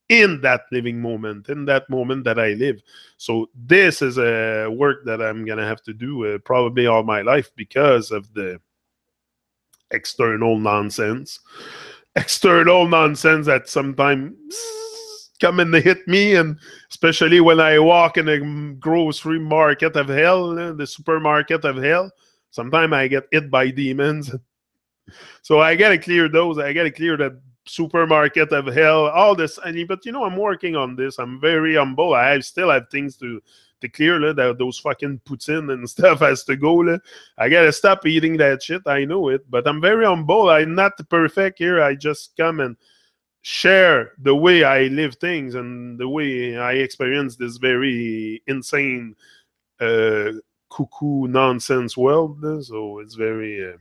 Speaker 1: in that living moment, in that moment that I live. So this is a work that I'm gonna have to do probably all my life because of the external nonsense that sometimes come and hit me, and especially when I walk in a grocery market of hell, the supermarket of hell, sometimes I get hit by demons. So I gotta clear those. I gotta clear that supermarket of hell, all this. But I'm working on this. I'm very humble. I still have things to clear, that those fucking poutine and stuff has to go. I gotta stop eating that shit. I know it, but I'm very humble. I'm not perfect here. I just come and share the way I live things and the way I experience this very insane, cuckoo nonsense world. So it's very,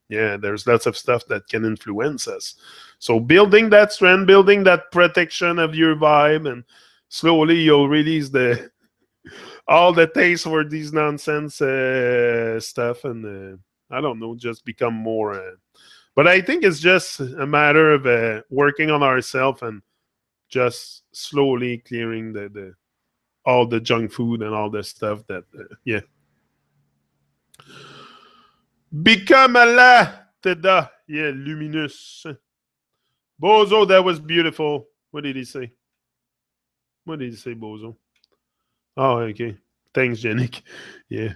Speaker 1: there's lots of stuff that can influence us. So building that strength, building that protection of your vibe, and slowly you'll release all the taste for these nonsense stuff, and I don't know, just become more. But I think it's just a matter of working on ourselves and just slowly clearing the all the junk food and all the stuff that become a la teda, luminous. Bozo, that was beautiful. What did he say? Bozo? Oh, okay. Thanks, Janik. Yeah.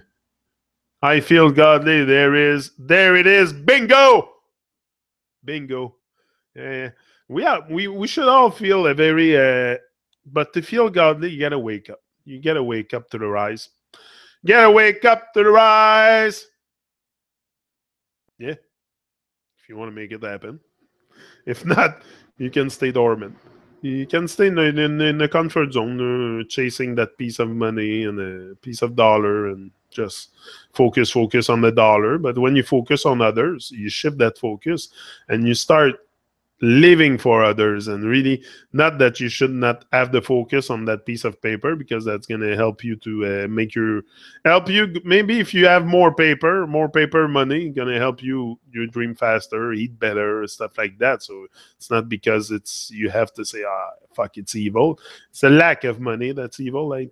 Speaker 1: I feel godly. There it is. Bingo. Yeah. We should all feel a very but to feel godly, you gotta wake up. You gotta wake up to the rise. Gotta wake up to the rise. Yeah. If you want to make it happen. If not, you can stay dormant. You can stay in the comfort zone, chasing that piece of money and a piece of dollar, and just focus on the dollar. But when you focus on others, you shift that focus and you start living for others. And really, not that you should not have the focus on that piece of paper, because that's going to help you to help you. Maybe if you have more paper money, going to help you dream faster, eat better, stuff like that. So it's not because you have to say, fuck, it's evil. It's a lack of money that's evil. I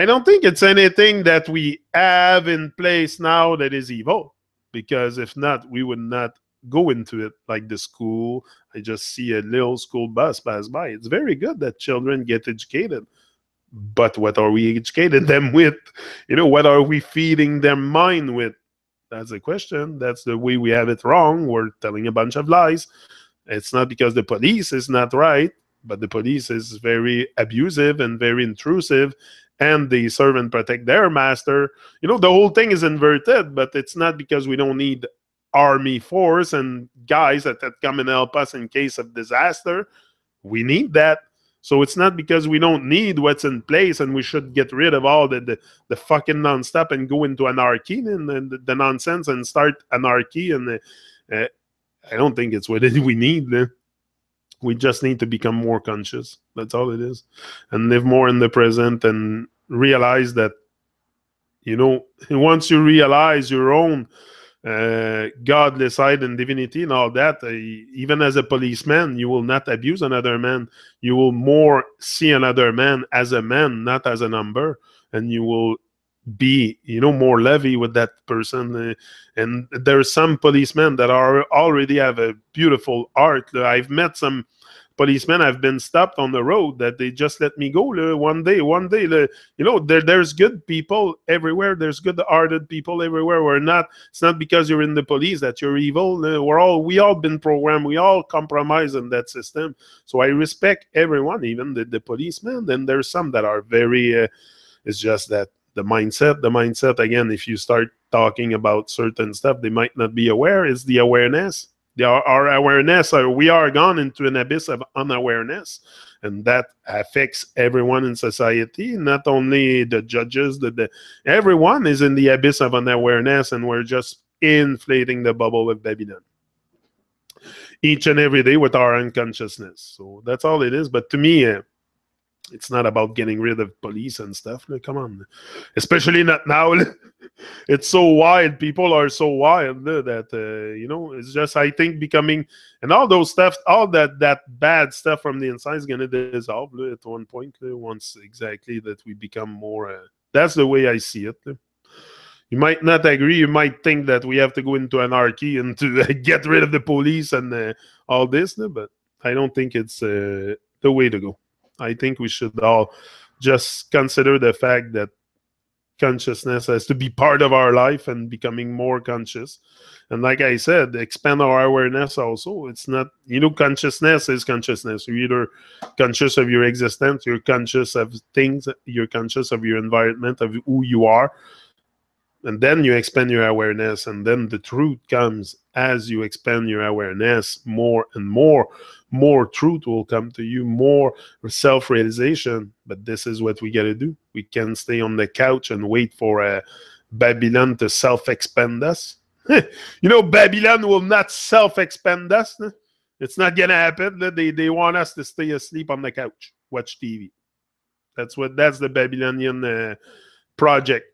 Speaker 1: don't think it's anything that we have in place now that is evil, because if not, we would not go into it. Like the school, I just see a little school bus pass by. It's very good that children get educated, but what are we educating them with? What are we feeding their mind with? That's the question. That's the way we have it wrong. We're telling a bunch of lies. It's not because the police is not right, but the police is very abusive and very intrusive, and they serve and protect their master. The whole thing is inverted, but it's not because we don't need army force and guys that come and help us in case of disaster. We need that. So it's not because we don't need what's in place and we should get rid of all the fucking nonstop and go into anarchy and the nonsense and start anarchy. And I don't think it's what we need. We just need to become more conscious. That's all it is. And live more in the present and realize that, once you realize your own godless side and divinity and all that, even as a policeman, you will not abuse another man. You will more see another man as a man, not as a number, and you will be, more levy with that person. And there's some policemen that are already have a beautiful art. I've met some policemen, I've been stopped on the road that they just let me go one day. There's good people everywhere. There's good-hearted people everywhere. It's not because you're in the police that you're evil. We all been programmed. We all compromise in that system. So I respect everyone, even the policemen. Then there's some that are very, it's just that the mindset again, if you start talking about certain stuff, they might not be aware. Is the awareness. Our awareness, we are gone into an abyss of unawareness, and that affects everyone in society, not only the judges. Everyone is in the abyss of unawareness, and we're just inflating the bubble of Babylon each and every day with our unconsciousness. So that's all it is. But to me, it's not about getting rid of police and stuff. Come on, especially not now. It's so wild. People are so wild that it's just, I think, becoming, and all those stuff, all that bad stuff from the inside is gonna dissolve at one point. Once exactly that we become more. That's the way I see it. You might not agree. You might think that we have to go into anarchy and to get rid of the police and all this, but I don't think it's the way to go. I think we should all just consider the fact that consciousness has to be part of our life and becoming more conscious. And like I said, expand our awareness also. It's not, consciousness is consciousness. You're either conscious of your existence, you're conscious of things, you're conscious of your environment, of who you are. And then you expand your awareness, and then the truth comes as you expand your awareness more and more. More truth will come to you, more self-realization. But this is what we got to do. We can't stay on the couch and wait for Babylon to self-expand us. Babylon will not self-expand us. It's not going to happen. They want us to stay asleep on the couch, watch TV. That's the Babylonian project.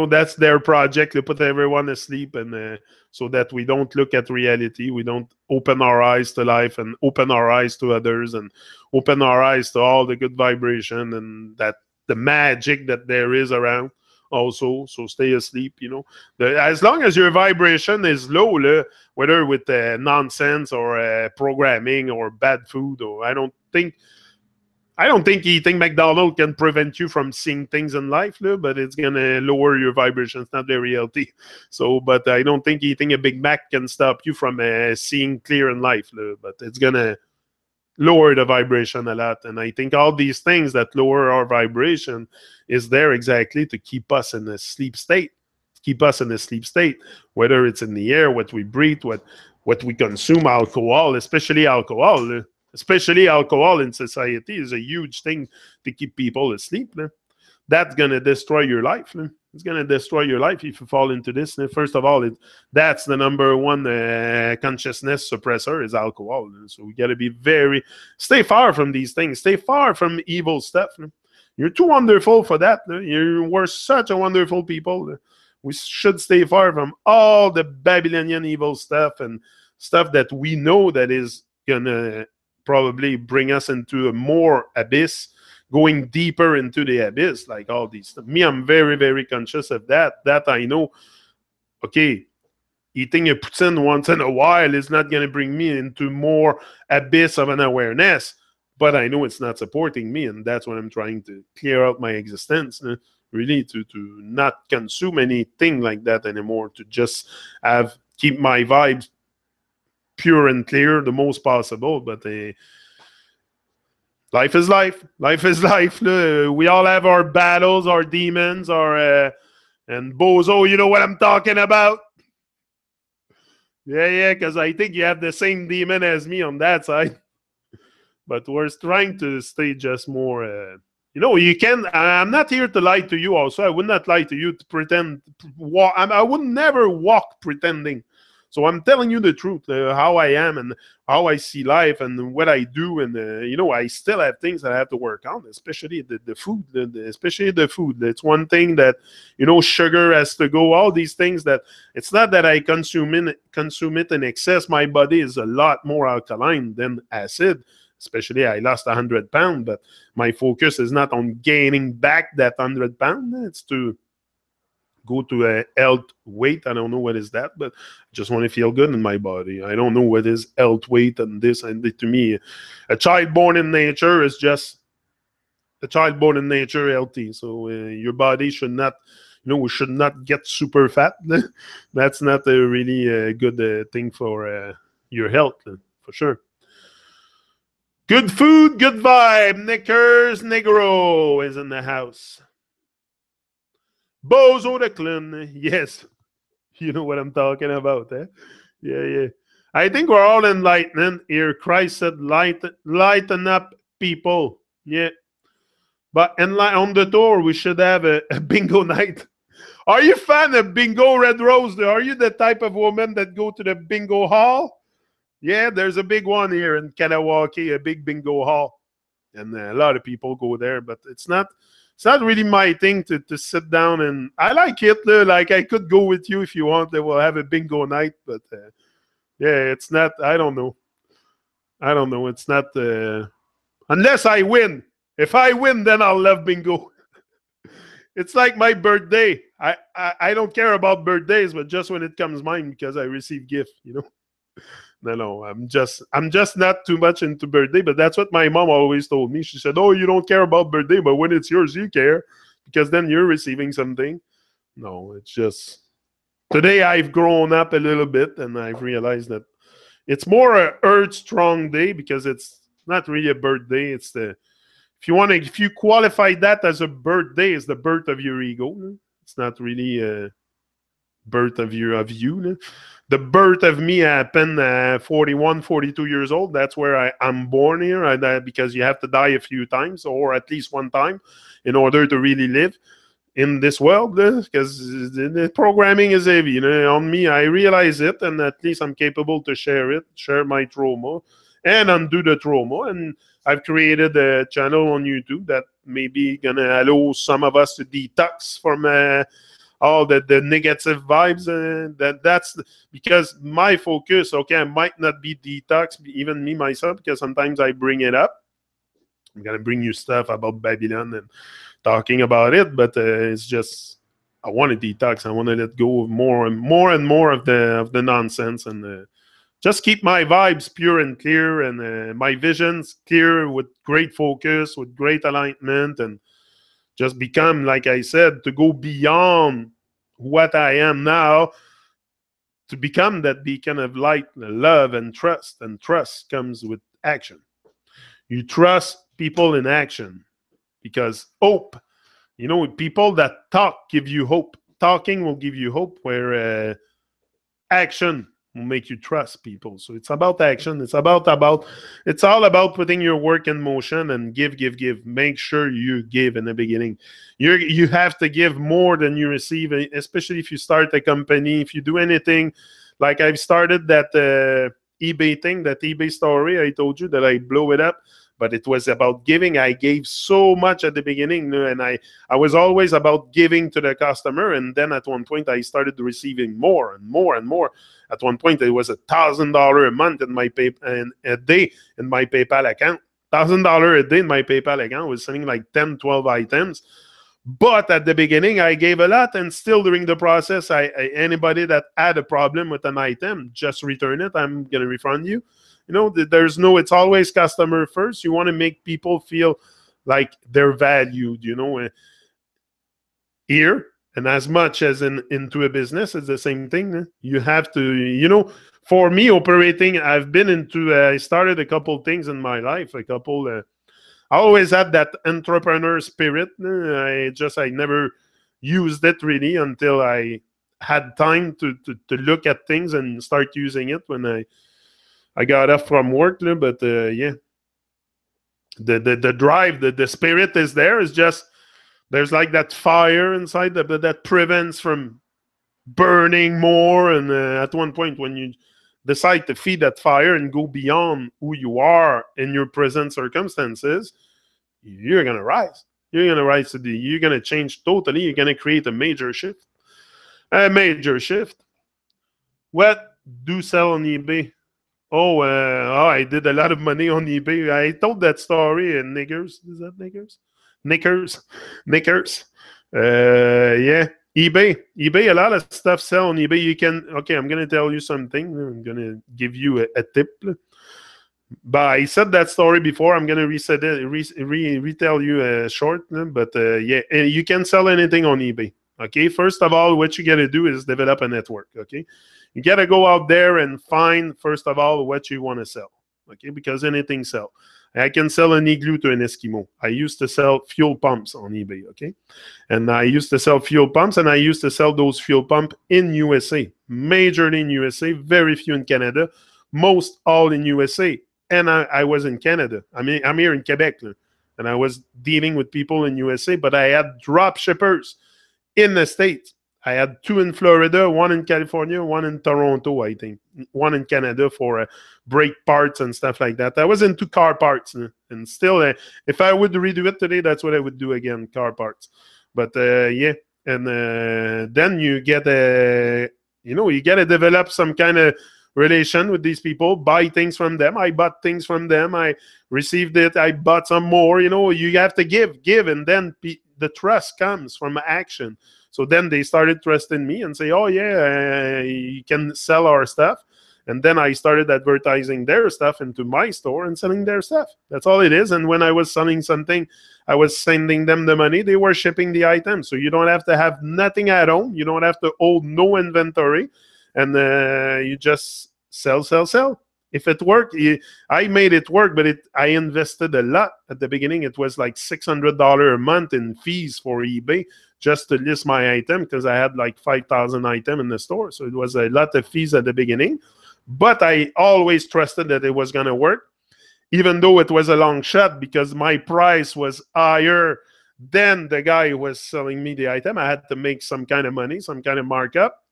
Speaker 1: That's their project, to put everyone asleep, and so that we don't look at reality. We don't open our eyes to life and open our eyes to others and open our eyes to all the good vibration and that the magic that there is around also. So stay asleep, as long as your vibration is low, whether with nonsense or programming or bad food, or I don't think eating McDonald's can prevent you from seeing things in life, but it's going to lower your vibration. It's not very healthy. So, but I don't think eating a Big Mac can stop you from seeing clear in life, but it's going to lower the vibration a lot. And I think all these things that lower our vibration is there exactly to keep us in a sleep state. Whether it's in the air, what we breathe, what we consume, alcohol, especially alcohol. Especially alcohol in society is a huge thing to keep people asleep. That's going to destroy your life. It's going to destroy your life if you fall into this. First of all, that's the number one consciousness suppressor is alcohol. So we got to be stay far from these things. Stay far from evil stuff. You're too wonderful for that. We're such a wonderful people. We should stay far from all the Babylonian evil stuff and stuff that we know that is going to probably bring us into a more abyss, going deeper into the abyss, like all these stuff. Me, I'm very, very conscious of that. That I know, okay, eating a poutine once in a while is not going to bring me into more abyss of an awareness, but I know it's not supporting me, and that's what I'm trying to clear out my existence, really, to not consume anything like that anymore, to just keep my vibes pure and clear the most possible. But life is life. Life is life. We all have our battles, our demons, and Bozo, you know what I'm talking about? Yeah, because I think you have the same demon as me on that side. But we're trying to stay just more. You can. I'm not here to lie to you. Also, I would not lie to you to pretend. I would never walk pretending. So I'm telling you the truth, how I am and how I see life and what I do. And, I still have things that I have to work on, especially the food, especially the food. It's one thing that, sugar has to go, all these things that it's not that I consume it in excess. My body is a lot more alkaline than acid. Especially I lost 100 pounds, but my focus is not on gaining back that 100 pounds. It's to go to a health weight. I don't know what is that, but I just want to feel good in my body. I don't know what is health weight and this and that. To me, a child born in nature is just a child born in nature healthy. So your body should not, we should not get super fat. That's not a really good thing for your health, for sure. Good food, good vibe. Knickers Negro is in the house. Bozo the Clown. Yes, you know what I'm talking about, eh? Yeah, yeah. I think we're all enlightened here. Christ said, lighten up, people. Yeah. But on the tour, we should have a bingo night. Are you a fan of bingo, Red Rose? Are you the type of woman that go to the bingo hall? Yeah, there's a big one here in Kanawaki, a big bingo hall. And a lot of people go there, but it's not really my thing to sit down, and I like it. Like, I could go with you if you want. We'll have a bingo night, but yeah, it's not. I don't know. It's not unless I win. If I win, then I'll love bingo. It's like my birthday. I don't care about birthdays, but just when it comes mine, because I receive gift, No, I'm just not too much into birthday, but that's what my mom always told me. She said, "Oh, you don't care about birthday, but when it's yours, you care, because then you're receiving something." No, it's just today I've grown up a little bit, and I've realized that it's more a Earth Strong Day, because it's not really a birthday. It's if you qualify that as a birthday, it's the birth of your ego. It's not really a birth of you. The birth of me happened 41, 42 years old. That's where I'm born here, because you have to die a few times, or at least one time, in order to really live in this world, because the programming is heavy. On me, I realize it, and at least I'm capable to share my trauma, and undo the trauma. And I've created a channel on YouTube that maybe gonna allow some of us to detox from all the negative vibes. That's because my focus. Okay, I might not be detox, even me myself, because sometimes I bring it up. I'm gonna bring you stuff about Babylon and talking about it, but it's just I want to detox. I want to let go of more and more of the nonsense, and just keep my vibes pure and clear, and my visions clear, with great focus, with great alignment, and just become, like I said, to go beyond what I am now, to become that beacon of light, love, and trust. And trust comes with action. You trust people in action, because hope, people that talk give you hope. Talking will give you hope, where action will make you trust people. So it's about action. It's all about putting your work in motion, and give. Make sure you give in the beginning. You have to give more than you receive, especially if you start a company. If you do anything, like I've started that eBay thing, that eBay story I told you that I blow it up. But it was about giving. I gave so much at the beginning, and I was always about giving to the customer. And then at one point, I started receiving more and more and more. At one point, it was $1,000 a month in my a day in my PayPal account. $1,000 a day in my PayPal account. I was selling like 10, 12 items. But at the beginning, I gave a lot, and still during the process, anybody that had a problem with an item, just return it. I'm gonna refund you. It's always customer first. You want to make people feel like they're valued, here. And as much as into a business, it's the same thing. You have to, for me operating, I've been I started a couple things in my life, I always had that entrepreneur spirit. I never used it really until I had time to look at things and start using it when I got off from work, but yeah, the drive, the spirit is there. It's just there's like that fire inside that prevents from burning more. And at one point, when you decide to feed that fire and go beyond who you are in your present circumstances, you're gonna rise. You're gonna change totally. You're gonna create a major shift. A major shift. What do sell on eBay? I did a lot of money on eBay. I told that story in Niggers. Is that Niggers? Knickers. Yeah. eBay, a lot of stuff sell on eBay. You can, okay, I'm going to tell you something. I'm going to give you a tip. But I said that story before. I'm going to reset it, retell you short. But yeah, you can sell anything on eBay. Okay, first of all, what you got to do is develop a network. Okay, you got to go out there and find, first of all, what you want to sell. Okay, because anything sell. I can sell an igloo to an Eskimo. I used to sell fuel pumps on eBay. Okay, and I used to sell fuel pumps, and I used to sell those fuel pumps in USA, majorly in USA, very few in Canada, most all in USA. And I was in Canada. I mean, I'm here in Quebec, and I was dealing with people in USA, but I had drop shippers in the States. I had 2 in Florida, 1 in California, 1 in Toronto, I think, 1 in Canada for brake parts and stuff like that. I was into car parts, and still, if I would redo it today, that's what I would do again, car parts. But yeah, and then you get you got to develop some kind of relation with these people, buy things from them. I bought things from them. I received it. I bought some more. You have to give, and then the trust comes from action. So then they started trusting me and say, oh, yeah, you can sell our stuff. And then I started advertising their stuff into my store and selling their stuff. That's all it is. And when I was selling something, I was sending them the money. They were shipping the item. So you don't have to have nothing at home. You don't have to hold no inventory. And you just sell. If it worked, I made it work, but I invested a lot at the beginning. It was like $600 a month in fees for eBay just to list my item, because I had like 5,000 items in the store. So it was a lot of fees at the beginning. But I always trusted that it was going to work, even though it was a long shot, because my price was higher than the guy who was selling me the item. I had to make some kind of money, some kind of markup.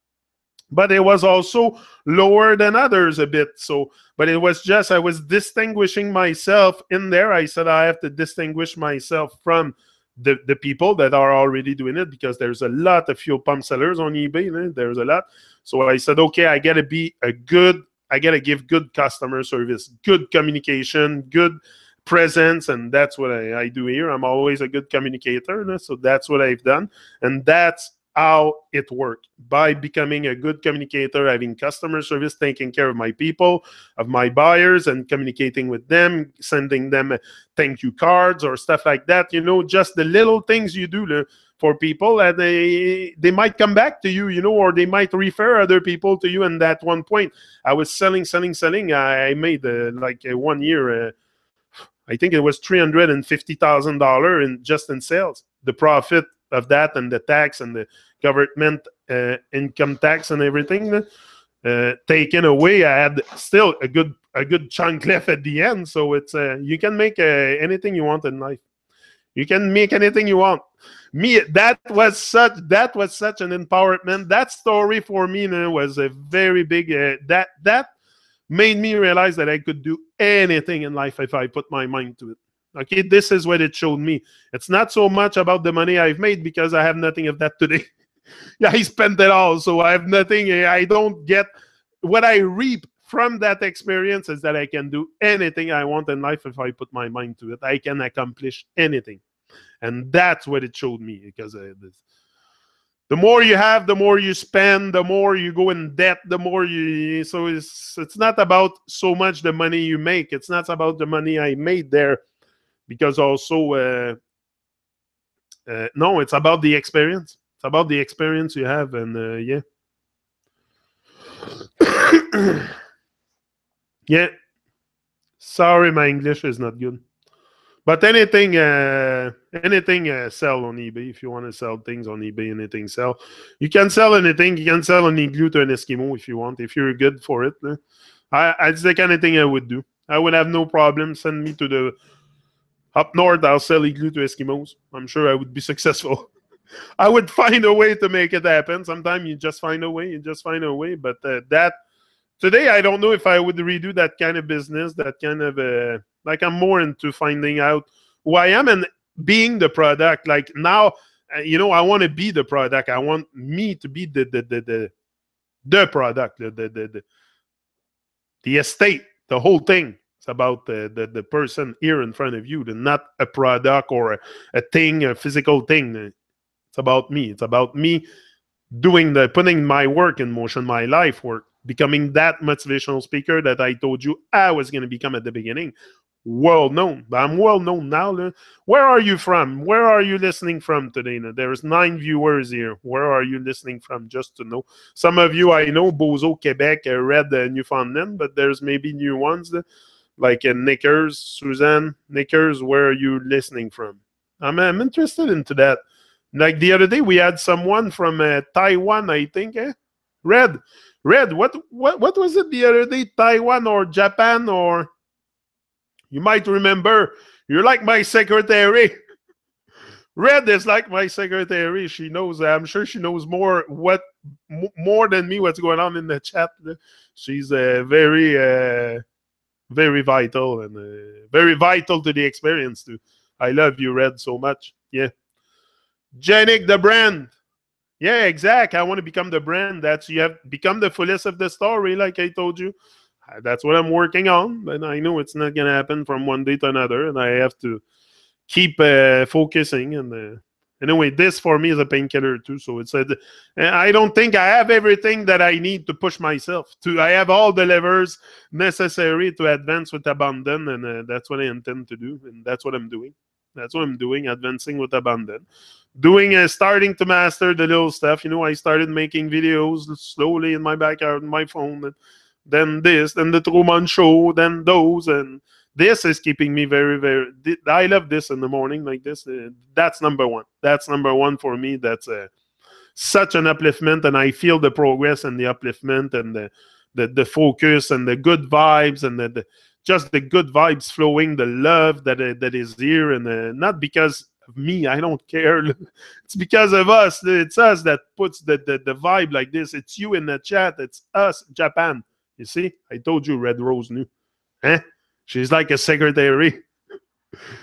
Speaker 1: But it was also lower than others a bit. So, but it was just, I was distinguishing myself in there. I said, I have to distinguish myself from the people that are already doing it, because there's a lot of fuel pump sellers on eBay. There's a lot. So I said, okay, I got to give good customer service, good communication, good presence. And that's what I do here. I'm always a good communicator. So that's what I've done. And that's how it worked, by becoming a good communicator, having customer service, taking care of my people, of my buyers, and communicating with them, sending them thank you cards or stuff like that. Just the little things you do for people, and they might come back to you, or they might refer other people to you. And at one point, I was selling. I made 1 year, I think it was $350,000 just in sales. The profit of that, and the tax, and the government income tax, and everything taken away, I had still a good chunk left at the end. So it's you can make anything you want in life. You can make anything you want. That was such an empowerment. That story for me was a very big that made me realize that I could do anything in life if I put my mind to it. Okay, this is what it showed me. It's not so much about the money I've made, because I have nothing of that today. I spent it all, so I have nothing. I don't get what I reap from that experience is that I can do anything I want in life if I put my mind to it. I can accomplish anything, and that's what it showed me. Because the more you have, the more you spend, the more you go in debt, the more you. So it's not about so much the money you make. It's not about the money I made there. Because also, no, it's about the experience. It's about the experience you have, and yeah. Yeah. Sorry, my English is not good. But anything sell on eBay. If you want to sell things on eBay, anything sell. You can sell anything. You can sell an igloo to an Eskimo if you want. If you're good for it, it's the kind of thing I would do. I would have no problem. Send me to the up north, I'll sell igloo to Eskimos. I'm sure I would be successful. I would find a way to make it happen. Sometimes you just find a way. But that today, I don't know if I would redo that kind of business. That kind of I'm more into finding out who I am and being the product. Like now, I want to be the product. I want me to be the product, the estate, the whole thing. It's about the person here in front of you, not a product or a thing, a physical thing. It's about me. It's about me putting my work in motion, my life work, becoming that motivational speaker that I told you I was going to become at the beginning. Well known. But I'm well known now. Where are you from? Where are you listening from today? Now, there's 9 viewers here. Where are you listening from? Just to know. Some of you I know, Bozo, Quebec, Red, Newfoundland, but there's maybe new ones like Nickers, Suzanne, Nickers. Where are you listening from? I'm interested into that. Like the other day, we had someone from Taiwan, I think. Red, Red. What was it the other day? Taiwan or Japan or you might remember. You're like my secretary. Red is like my secretary. She knows. I'm sure she knows more than me. What's going on in the chat? She's very vital and very vital to the experience too. I love you, Red, so much. Yeah. Janik, the brand. Yeah, exact. I want to become the brand. That's you have become the fullest of the story, like I told you. That's what I'm working on, but I know it's not gonna happen from one day to another, and I have to keep focusing. And anyway, this for me is a painkiller too. So it's I don't think I have everything that I need to push myself. I have all the levers necessary to advance with abandon, and that's what I intend to do, and that's what I'm doing. That's what I'm doing, advancing with abandon. Starting to master the little stuff. I started making videos slowly in my backyard on my phone, and then this, then the Truman Show, then those, and this is keeping me very, very. I love this in the morning like this. That's number one. That's number one for me. That's such an upliftment, and I feel the progress and the upliftment and the focus and the good vibes and just the good vibes flowing, the love that is here, and not because of me. I don't care. It's because of us. It's us that puts the vibe like this. It's you in the chat. It's us, Japan. You see, I told you, Red Rose knew. Eh? She's like a secretary.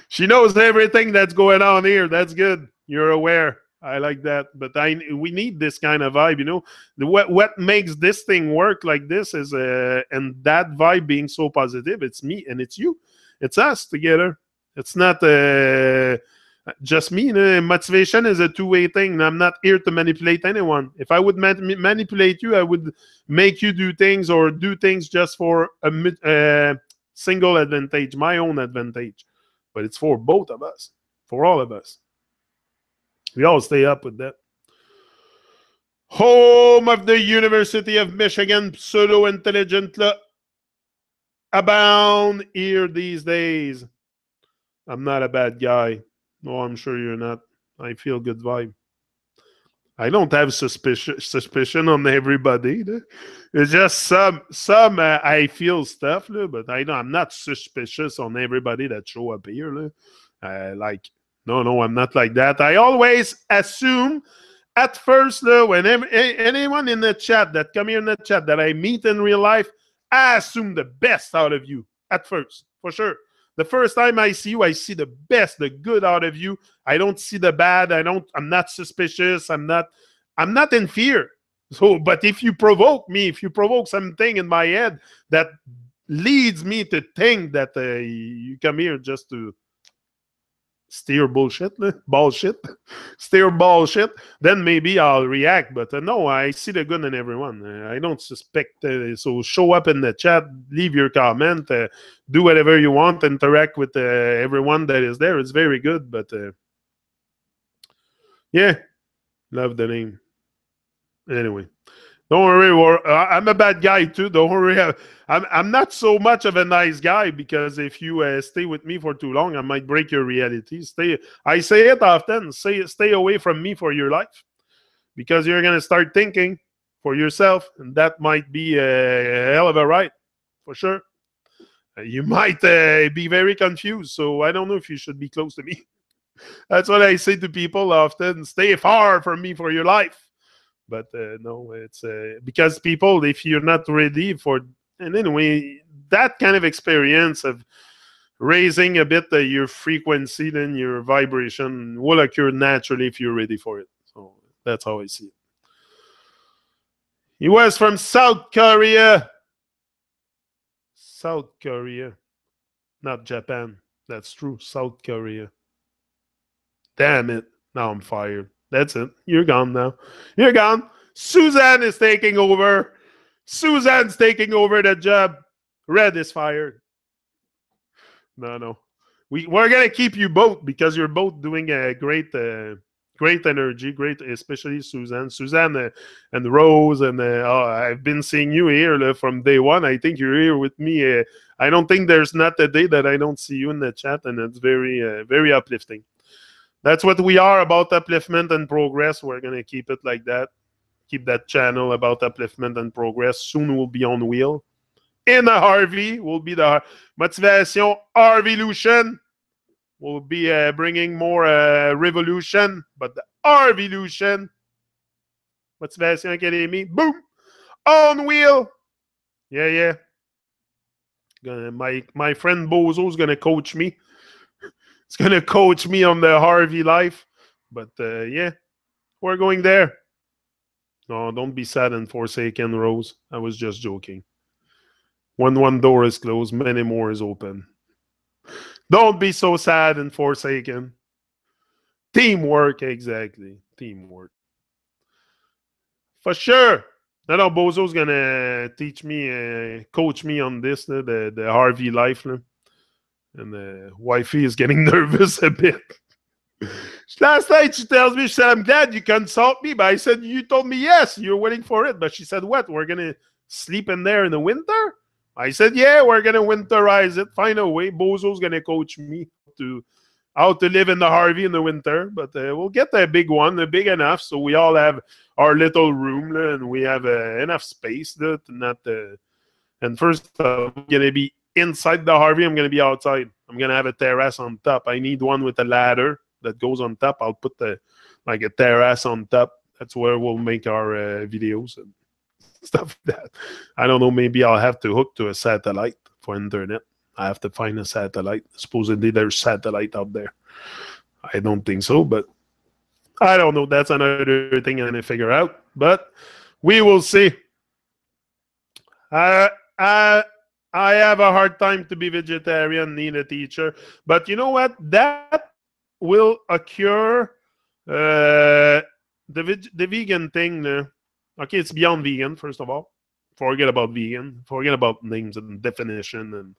Speaker 1: She knows everything that's going on here. That's good. You're aware. I like that. But we need this kind of vibe, What makes this thing work like this is and that vibe being so positive, it's me and it's you. It's us together. It's not just me. Motivation is a two-way thing. I'm not here to manipulate anyone. If I would manipulate you, I would make you do things or do things just for a single advantage, my own advantage. But it's for both of us, for all of us. We all stay up with that. Home of the University of Michigan, pseudo-intelligent abound here these days. I'm not a bad guy. No, I'm sure you're not. I feel good vibe. I don't have suspicion on everybody. It's just some I feel stuff, but I'm not suspicious on everybody that show up here. No, I'm not like that. I always assume at first, when anyone in the chat that come here in the chat that I meet in real life, I assume the best out of you at first, for sure. The first time I see you, I see the best, the good out of you. I don't see the bad. I'm not suspicious. I'm not in fear. So, but if you provoke me, if you provoke something in my head that leads me to think that you come here just to steer bullshit, steer bullshit, then maybe I'll react. But no, I see the good in everyone. I don't suspect. So show up in the chat, leave your comment, do whatever you want, interact with everyone that is there. It's very good. But yeah, love the name. Anyway. Don't worry, I'm a bad guy too. Don't worry. I'm not so much of a nice guy because if you stay with me for too long, I might break your reality. I say it often. Stay away from me for your life because you're gonna start thinking for yourself, and that might be a hell of a ride for sure. You might be very confused. So I don't know if you should be close to me. That's what I say to people often. Stay far from me for your life. But no, it's because people, if you're not ready for, and anyway, that kind of experience of raising a bit your frequency, then your vibration will occur naturally if you're ready for it. So that's how I see it. He was from South Korea. South Korea, not Japan. That's true. South Korea. Damn it. Now I'm fired. That's it. You're gone now. You're gone. Suzanne is taking over. Suzanne's taking over the job. Red is fired. No, no. We're gonna keep you both because you're both doing a great energy, great, especially Suzanne, and Rose, and oh, I've been seeing you here from day one. I think you're here with me. I don't think there's not a day that I don't see you in the chat, and it's very uplifting. That's what we are about upliftment and progress. We're gonna keep it like that. Keep that channel about upliftment and progress. Soon we'll be on wheel. In a Harvey will be the Motivation Harveylution. We'll be bringing more revolution, but the Harveylution, Motivation Academie, boom, on wheel. Yeah. My friend Bozo's gonna coach me. He's gonna coach me on the Harvey life. But yeah, we're going there. No, don't be sad and forsaken, Rose. I was just joking. When one door is closed, many more is open. Don't be so sad and forsaken. Teamwork, exactly. Teamwork. For sure. No, Bozo's gonna teach me, coach me on this, the Harvey life. And wifey is getting nervous a bit. Last night she tells me, she said, I'm glad you consult me. But I said, you told me yes, you're waiting for it. But she said, what? We're gonna sleep in there in the winter? I said, yeah, we're going to winterize it. Find a way. Bozo's going to coach me to how to live in the Harvey in the winter. But we'll get a big one, big enough, so we all have our little room and we have enough space. And first, I'm going to be inside the Harvey. I'm going to be outside. I'm going to have a terrace on top. I need one with a ladder that goes on top. I'll put a terrace on top. That's where we'll make our videos and stuff like that. I don't know, maybe I'll have to hook to a satellite for internet. I have to find a satellite. Supposedly there's satellite out there. I don't think so, but I don't know. That's another thing I'm going to figure out. But we will see. I have a hard time to be vegetarian, need a teacher. But you know what? That will occur. The vegan thing, okay, it's beyond vegan, first of all. Forget about vegan. Forget about names and definition. And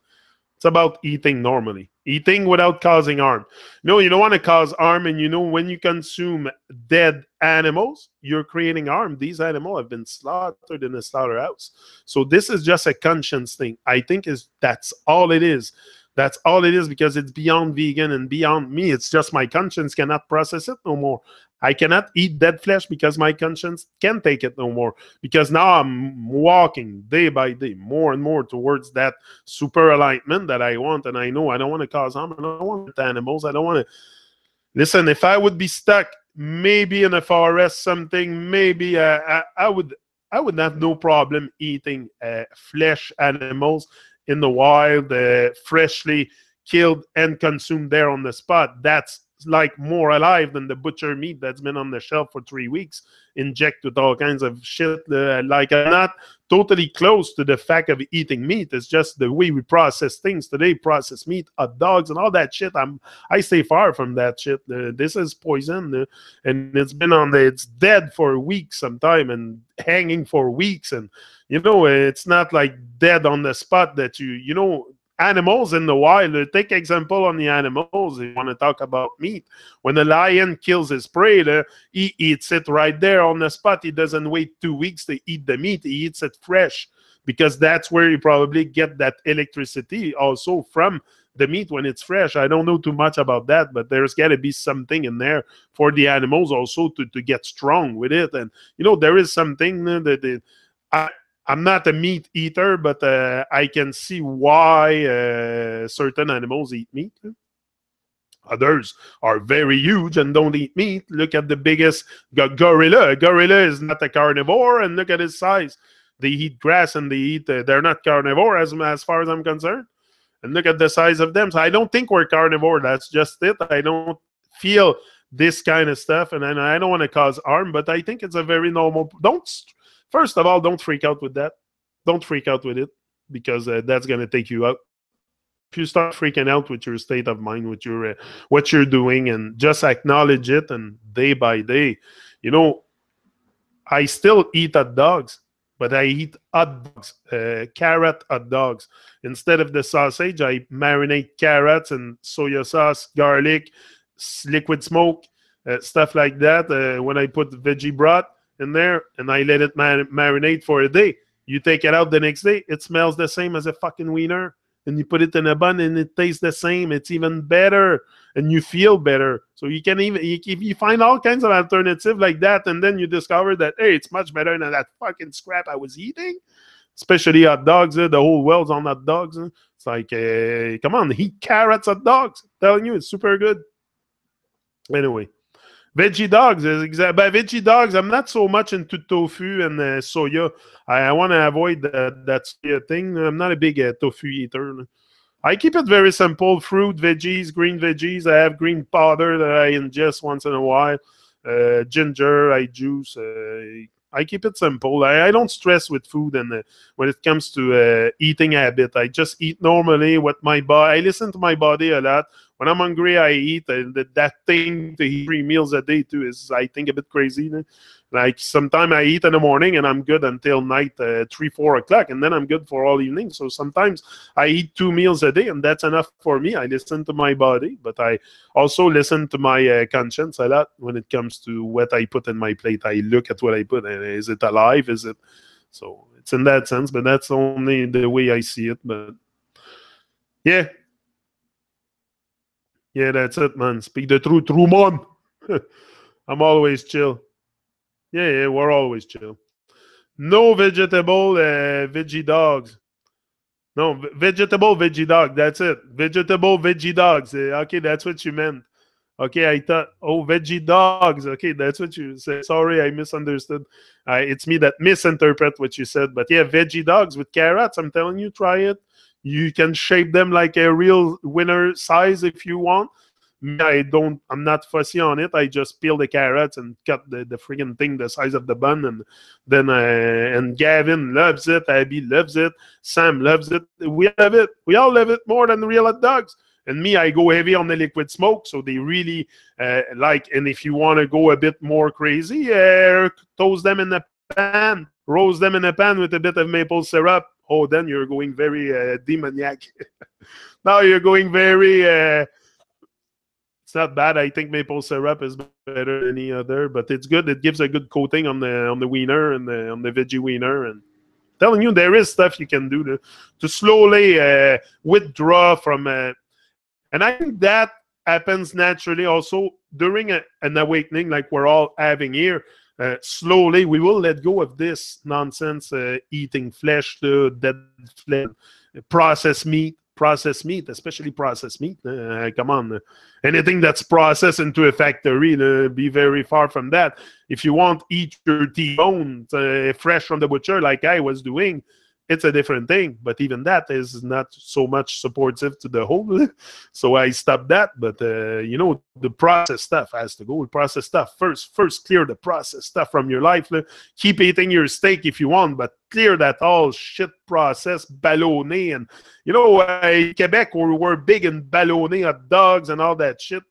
Speaker 1: it's about eating normally. Eating without causing harm. You don't want to cause harm. And when you consume dead animals, you're creating harm. These animals have been slaughtered in a slaughterhouse. So this is just a conscience thing. I think that's all it is. That's all it is, because it's beyond vegan and beyond me. It's just my conscience cannot process it no more. I cannot eat dead flesh because my conscience can't take it no more. Because now I'm walking day by day more and more towards that super alignment that I want. And I know I don't want to cause harm. I don't want animals. I don't want to. Listen, if I would be stuck maybe in a forest, something, maybe I would have no problem eating flesh animals in the wild, freshly killed and consumed there on the spot. That's like more alive than the butcher meat that's been on the shelf for 3 weeks, injected with all kinds of shit. Like, I'm not totally close to the fact of eating meat. It's just the way we process things today, processed meat, hot dogs, and all that shit. I stay far from that shit. This is poison, and it's dead for weeks sometime and hanging for weeks. And it's not like dead on the spot that animals in the wild. Take example on the animals. If you want to talk about meat, when a lion kills his prey, he eats it right there on the spot. He doesn't wait 2 weeks to eat the meat. He eats it fresh, because that's where you probably get that electricity also from the meat when it's fresh. I don't know too much about that, but there's got to be something in there for the animals also to get strong with it. And there is something that I'm not a meat eater, but I can see why certain animals eat meat. Others are very huge and don't eat meat. Look at the biggest gorilla. A gorilla is not a carnivore, and look at his size. They eat grass and they eat. They're not carnivore as far as I'm concerned. And look at the size of them. So I don't think we're carnivore. That's just it. I don't feel this kind of stuff, and I don't want to cause harm, but I think it's a very normal. First of all, don't freak out with that. Don't freak out with it, because that's going to take you out. if you start freaking out with your state of mind, with your what you're doing, and just acknowledge it, and day by day, you know, I still eat hot dogs, but I eat hot dogs, carrot hot dogs. Instead of the sausage, I marinate carrots and soya sauce, garlic, liquid smoke, stuff like that. When I put veggie broth in there and I let it marinate for a day, you take it out the next day, it smells the same as a fucking wiener. And you put it in a bun and it tastes the same. It's even better and you feel better. So you can even, if you find all kinds of alternative like that, and then you discover that, hey, it's much better than that fucking scrap I was eating, especially hot dogs. The whole world's on hot dogs. It's like, come on, eat carrots, hot dogs. I'm telling you, it's super good. Anyway, veggie dogs is exact. By veggie dogs, I'm not so much into tofu and soya. I want to avoid that soya thing. I'm not a big tofu eater. I keep it very simple: fruit, veggies, green veggies. I have green powder that I ingest once in a while. Ginger, I juice. I keep it simple. I don't stress with food, and when it comes to eating habit, I just eat normally. What my body, I listen to my body a lot. When I'm hungry, I eat. That thing to eat 3 meals a day too is, I think, a bit crazy. Like sometimes I eat in the morning and I'm good until night, 3, 4 o'clock, and then I'm good for all evening. So sometimes I eat 2 meals a day, and that's enough for me. I listen to my body, but I also listen to my conscience a lot when it comes to what I put in my plate. I look at what I put, and is it alive? Is it? So it's in that sense, but that's only the way I see it. But yeah. Yeah, that's it, man. Speak the truth, true man. I'm always chill. Yeah, we're always chill. No vegetable, veggie dogs. No, vegetable, veggie dog. That's it. Vegetable, veggie dogs. Okay, that's what you meant. Okay, I thought, oh, veggie dogs. Okay, that's what you said. Sorry, I misunderstood. It's me that misinterpret what you said. But yeah, veggie dogs with carrots. I'm telling you, try it. You can shape them like a real winner size if you want. Me, I'm not fussy on it. I just peel the carrots and cut the friggin' thing the size of the bun, and then and Gavin loves it. Abby loves it. Sam loves it. We love it. We all love it more than real hot dogs. And me, I go heavy on the liquid smoke, so they really like. And if you want to go a bit more crazy, toast them in the pan, roast them in a pan with a bit of maple syrup. Oh, then you're going very demoniac. Now you're going very. It's not bad. I think maple syrup is better than any other, but it's good. It gives a good coating on the wiener and on the veggie wiener. And telling you, there is stuff you can do to slowly withdraw from. And I think that happens naturally also during an awakening, like we're all having here. Slowly, we will let go of this nonsense, eating flesh, dead flesh, processed meat, especially processed meat. Come on. Anything that's processed into a factory, be very far from that. If you want, eat your T-bone fresh from the butcher like I was doing, it's a different thing. But even that is not so much supportive to the whole. So I stopped that. But, the processed stuff has to go. Processed stuff first. First, clear the processed stuff from your life. Keep eating your steak if you want, but clear that all shit processed, ballonné. And, Quebec, we're big in ballonné hot dogs and all that shit.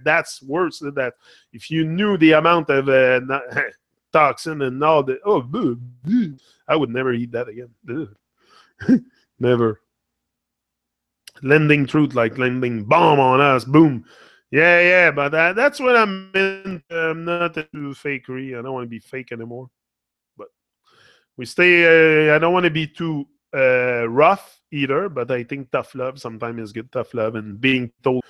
Speaker 1: That's worse than that. If you knew the amount of toxin and all the... I would never eat that again. Never. Lending truth like lending bomb on us. Boom. Yeah, but that's what I'm in. I'm not into fakery. I don't want to be fake anymore. But we stay. I don't want to be too rough either, but I think tough love sometimes is good. Tough love and being told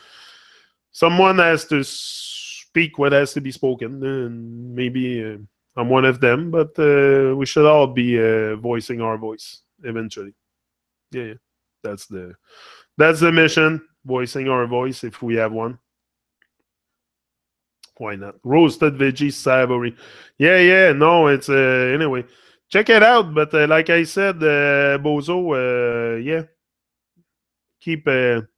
Speaker 1: someone has to speak what has to be spoken, and maybe I'm one of them, but we should all be voicing our voice eventually. Yeah, that's the mission, voicing our voice if we have one. Why not? Roasted veggie savory. Yeah, no, it's anyway. Check it out, but like I said, Bozo, yeah, keep your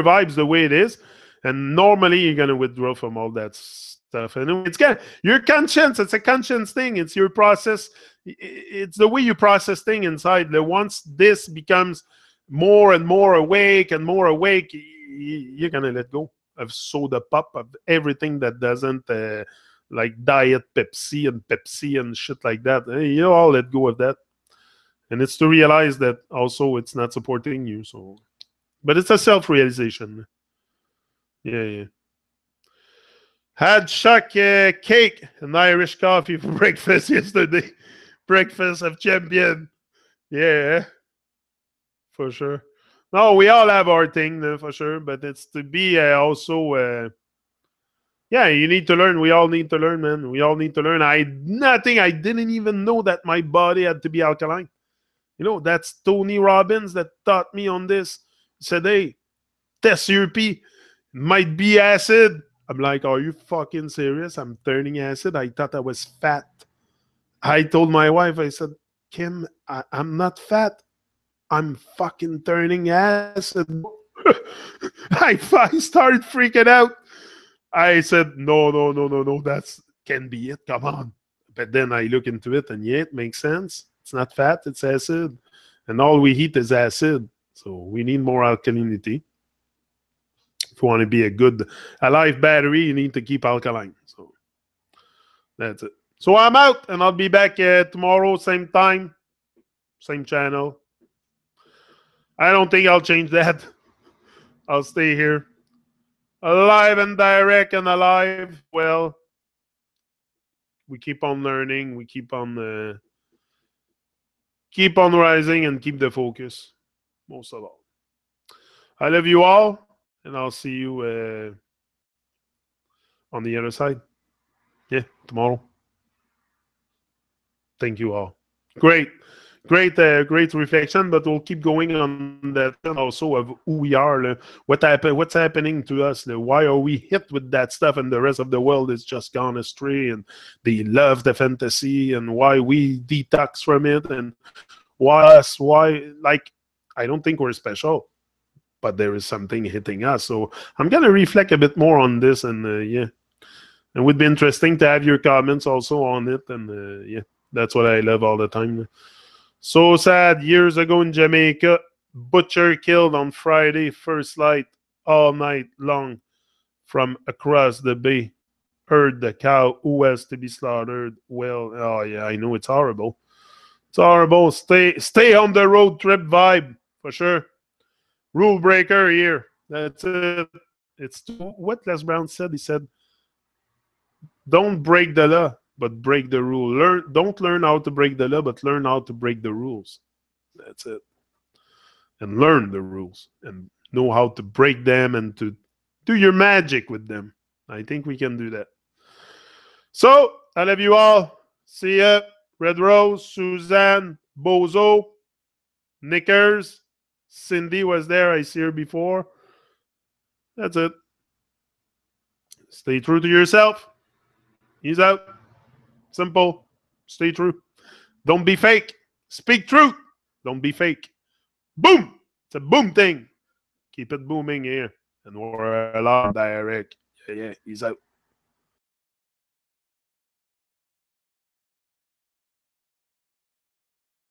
Speaker 1: vibes the way it is, and normally you're gonna withdraw from all that stuff. And it's your conscience. It's a conscience thing. It's your process. It's the way you process thing inside. Once this becomes more and more awake and more awake, you're gonna let go of soda pop, of everything that doesn't like diet Pepsi and shit like that. You all let go of that, and it's to realize that also it's not supporting you. So, but it's a self-realization. Yeah, yeah. Had shuck cake and Irish coffee for breakfast yesterday. Breakfast of champion. Yeah, for sure. No, we all have our thing for sure, but it's to be also. Yeah, you need to learn. We all need to learn, man. We all need to learn. I didn't even know that my body had to be alkaline. You know, that's Tony Robbins that taught me on this. He said, "Hey, test your pee. Might be acid." I'm like, "Are you fucking serious? I'm turning acid. I thought I was fat." I told my wife, I said, "Kim, I'm not fat. I'm fucking turning acid." I started freaking out. I said, "No, no, no, no, no. That's can be it. Come on." But then I look into it, and yeah, it makes sense. It's not fat; it's acid, and all we eat is acid. So we need more alkalinity. If you want to be a good alive battery, you need to keep alkaline. So that's it. So I'm out, and I'll be back tomorrow, same time, same channel. I don't think I'll change that. I'll stay here, alive and direct and alive. Well, we keep on learning. We keep on rising and keep the focus. Most of all, I love you all, and I'll see you on the other side. Yeah, tomorrow. Thank you all. Great. Great reflection, but we'll keep going on that also of who we are, what's happening to us, why are we hit with that stuff, and the rest of the world is just gone astray, and they love the fantasy, and why we detox from it, and why like I don't think we're special, but there is something hitting us. So I'm gonna reflect a bit more on this, and yeah, it would be interesting to have your comments also on it, and yeah, that's what I love all the time. So sad. Years ago in Jamaica, butcher killed on Friday, first light, all night long from across the bay. Heard the cow who was to be slaughtered. Well, oh yeah, I know it's horrible. It's horrible. Stay on the road trip vibe for sure. Rule breaker here. That's it. It's what Les Brown said. He said, "Don't break the law, but break the rule. Don't learn how to break the law, but learn how to break the rules." That's it. And learn the rules and know how to break them and to do your magic with them. I think we can do that. So, I love you all. See ya. Red Rose, Suzanne, Bozo, Knickers, Cindy was there. I see her before. That's it. Stay true to yourself. He's out. Simple. Stay true. Don't be fake. Speak truth. Don't be fake. Boom. It's a boom thing. Keep it booming here. And we're alive direct. Yeah, he's out.